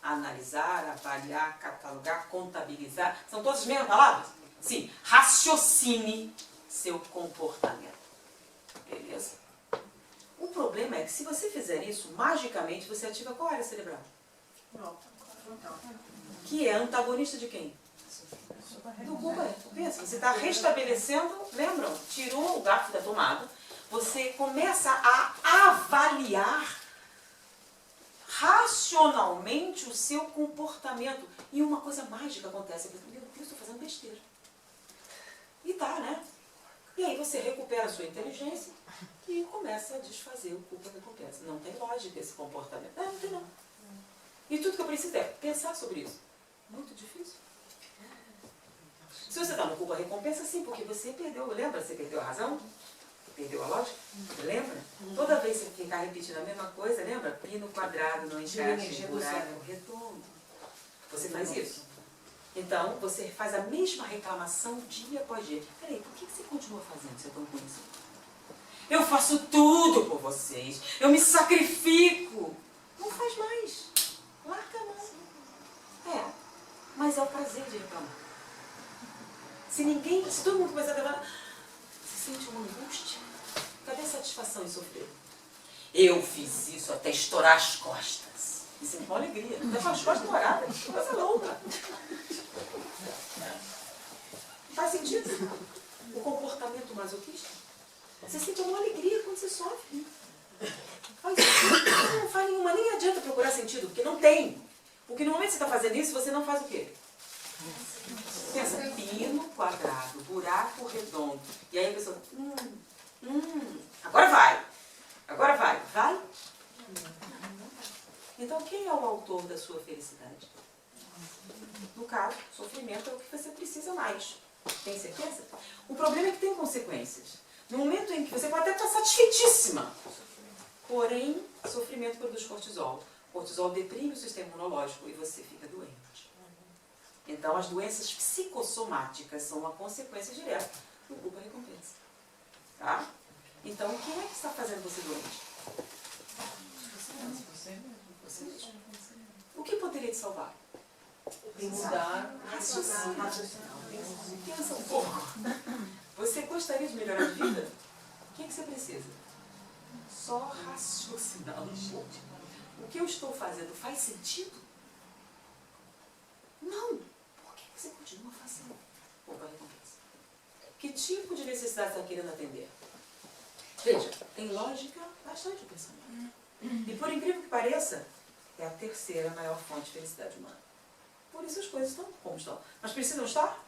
analisar, avaliar, catalogar, contabilizar. São todas as mesmas palavras? Sim. Raciocine seu comportamento. Beleza? O problema é que se você fizer isso, magicamente você ativa qual área cerebral? Que é antagonista de quem? Do culpa. Pensa, você está restabelecendo, lembram? Tirou o garfo da tomada, você começa a avaliar racionalmente o seu comportamento. E uma coisa mágica acontece. Meu Deus, estou fazendo besteira. E tá, né? E aí você recupera a sua inteligência e começa a desfazer o culpa recompensa. Não tem lógica esse comportamento. Não tem não. E tudo que eu preciso é pensar sobre isso. Muito difícil. Se você está no culpa recompensa, sim, porque você perdeu, lembra? Você perdeu a razão? Perdeu a lógica? Lembra? Toda vez que você ficar repetindo a mesma coisa, lembra? Pino quadrado, não encaixa, buraco redondo. Você faz isso. Então, você faz a mesma reclamação dia após dia. Peraí, por que você continua fazendo se é tão ruim assim? Eu faço tudo por vocês. Eu me sacrifico. Não faz mais. Larga a mão. É, mas é o prazer de reclamar. Se todo mundo começar a reclamar, você sente uma angústia. Cadê a satisfação em sofrer? Eu fiz isso até estourar as costas. Isso é uma alegria. Até com as costas douradas. Coisa louca. Faz sentido? O comportamento masoquista. Você sente uma alegria quando você sofre. Faz sentido? Não faz nenhuma, nem adianta procurar sentido, porque não tem. Porque no momento que você está fazendo isso, você não faz o quê? Pensa, pino quadrado, buraco redondo. E aí a pessoa, agora vai. Agora vai. Vai? Então quem é o autor da sua felicidade? No caso, sofrimento é o que você precisa mais. Tem certeza? O problema é que tem consequências. No momento em que você pode até estar satisfeitíssima, porém, sofrimento produz cortisol. Cortisol deprime o sistema imunológico e você fica doente. Então, as doenças psicossomáticas são uma consequência direta do culpa recompensa. Tá? Então, quem é que está fazendo você doente? Você mesmo. O que poderia te salvar? Mudar. Raciocínio. Pensa um pouco. Você gostaria de melhorar de vida? O que você precisa? Só raciocinar um pouco. O que eu estou fazendo faz sentido? Não. Por que você continua fazendo? Culpa recompensa. Que tipo de necessidade está querendo atender? Veja, tem lógica bastante o pensamento. E por incrível que pareça, é a terceira maior fonte de felicidade humana. Por isso as coisas estão como estão. Mas precisam estar?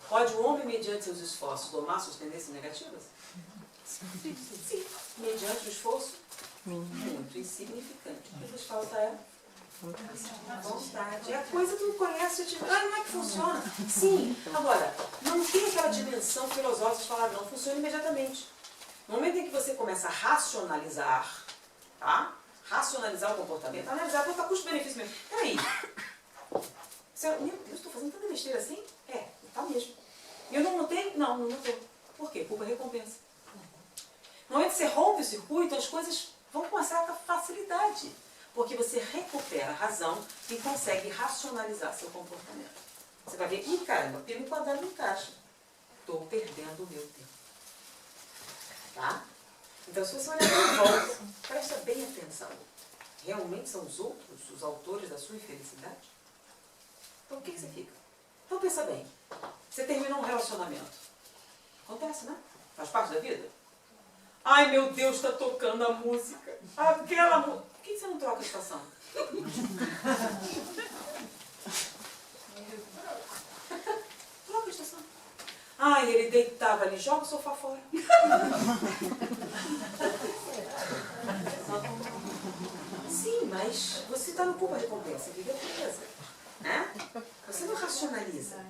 Pode o homem, mediante seus esforços, domar suas tendências negativas? Sim. Mediante o esforço muito insignificante. O que nos falta é a vontade. É a coisa que não conhece, tipo, não é que funciona. Sim. Agora, não tem aquela dimensão filosófica de falar, não funciona imediatamente. No momento em que você começa a racionalizar, tá? Racionalizar o comportamento, analisar quanto custo-benefício mesmo. Peraí. Meu Deus, estou fazendo tanta besteira assim? É, tá mesmo. E eu não notei? Não, não notei. Por quê? Culpa e recompensa. No momento que você rompe o circuito, as coisas vão com uma certa facilidade. Porque você recupera a razão e consegue racionalizar seu comportamento. Você vai ver, ih, caramba, pelo quadrado não encaixa. Estou perdendo o meu tempo. Tá? Então, se você olhar de volta, presta bem atenção. Realmente são os outros os autores da sua infelicidade? Então, o que você fica? Então, pensa bem. Você terminou um relacionamento. Acontece, né? Faz parte da vida. Ai, meu Deus, está tocando a música. Aquela música. Por que você não troca a estação? Troca a estação. Ai, ele deitava ali, joga o sofá fora. Sim, mas você está no culpa recompensa, vive a beleza. Né? Você não racionaliza.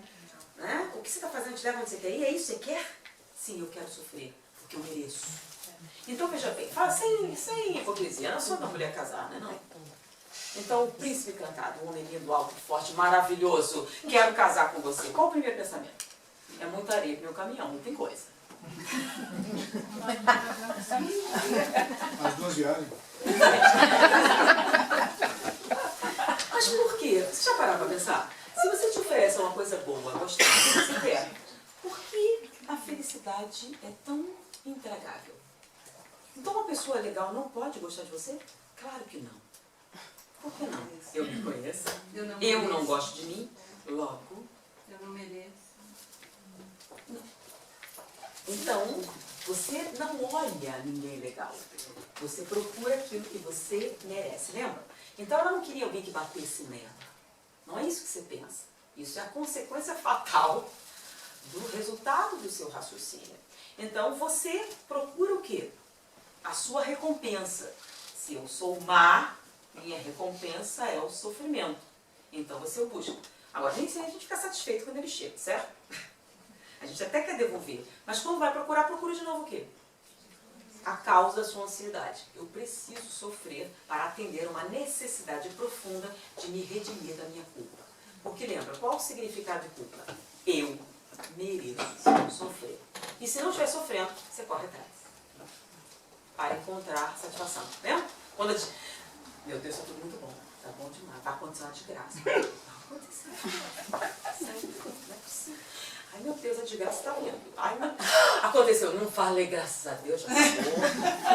Né? O que você está fazendo te leva onde você quer ir? É isso que você quer? Sim, eu quero sofrer, porque eu mereço. Então, veja bem, fala sem hipocrisia, eu não sou uma mulher casada, não. Então, o príncipe encantado, um homem lindo, alto, forte, maravilhoso, quero casar com você. Qual o primeiro pensamento? É muita areia pro meu caminhão, não tem coisa. As duas viagens. Mas por quê? Você já parou para pensar? Se você te oferece uma coisa boa, gostosa, que você quer, por que a felicidade é tão intragável? Então uma pessoa legal não pode gostar de você? Claro que não. Por que não? Eu me conheço, eu não gosto de mim, logo... Eu não mereço. Então, você não olha ninguém legal. Você procura aquilo que você merece, lembra? Então ela não queria alguém que batesse nela. Não é isso que você pensa. Isso é a consequência fatal do resultado do seu raciocínio. Então você procura o quê? A sua recompensa. Se eu sou má, minha recompensa é o sofrimento. Então você o busca. Agora, nem sempre a gente fica satisfeito quando ele chega, certo? A gente até quer devolver. Mas quando vai procurar, procura de novo o quê? A causa da sua ansiedade. Eu preciso sofrer para atender uma necessidade profunda de me redimir da minha culpa. Porque lembra, qual o significado de culpa? Eu mereço sofrer. E se não estiver sofrendo, você corre atrás. Para encontrar satisfação. Lembra? Quando eu digo, meu Deus, está tudo muito bom. Está bom demais. Vai acontecer uma desgraça. Vai acontecer uma desgraça. Não é possível. Ai, meu Deus, a desgraça está vindo. Ai, meu... Aconteceu. Não falei, graças a Deus, já acabou.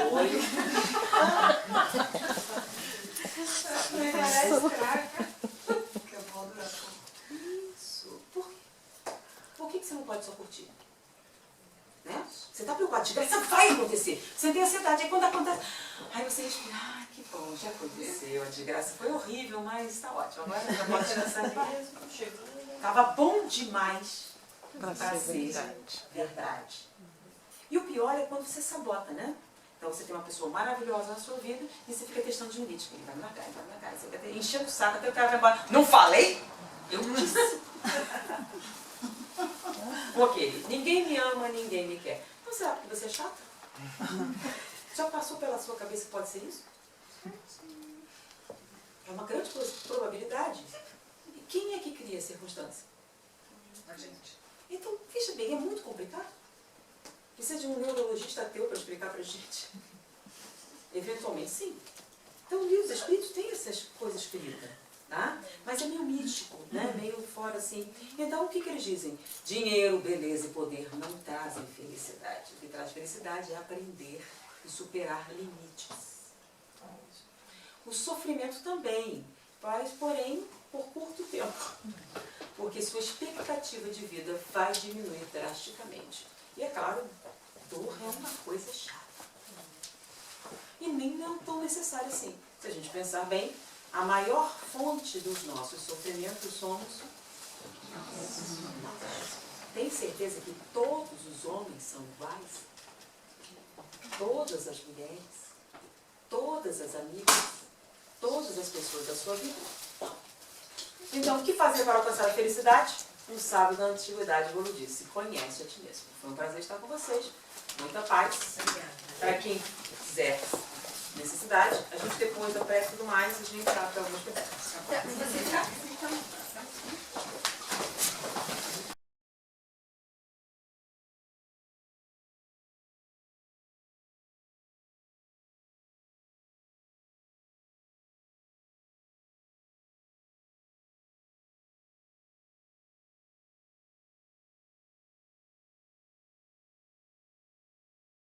Foi. Isso. Por que você não pode só curtir? Né? Você está preocupado, a desgraça vai acontecer. Você tem ansiedade, aí quando acontece... Aí você respira, ah, que bom, já aconteceu. A desgraça foi horrível, mas está ótimo. Agora já pode descansar de vez. Estava bom demais para ser verdade. E o pior é quando você sabota, né? Então você tem uma pessoa maravilhosa na sua vida e você fica testando de limite. Ele vai me largar, ele vai me largar. Você fica enchendo o saco até o cara vai embora. Não falei? Eu disse. Ok, ninguém me ama, ninguém me quer. Então será que você é chata? Já passou pela sua cabeça que pode ser isso? É uma grande probabilidade. E quem é que cria a circunstância? A gente. Então, veja bem, é muito complicado. Precisa de um neurologista ateu para explicar para a gente. Eventualmente, sim. Então, o livro dos Espíritos tem essas coisas escritas. Tá? Mas é meio místico, né? Meio fora assim. Então, o que eles dizem? Dinheiro, beleza e poder não trazem felicidade. O que traz felicidade é aprender e superar limites. O sofrimento também, mas, porém, por curto tempo. Porque sua expectativa de vida vai diminuir drasticamente. E, é claro, dor é uma coisa chata. E nem não tão necessária assim. Se a gente pensar bem, a maior fonte dos nossos sofrimentos somos nós. Tem certeza que todos os homens são iguais? Todas as mulheres, todas as amigas, todas as pessoas da sua vida? Então, o que fazer para alcançar a felicidade? Um sábio da antiguidade Bolo disse: conhece a ti mesmo. Foi um prazer estar com vocês. Muita paz. Para quem quiser necessidade, a gente depois da prece e tudo mais, a gente abre para algumas perguntas.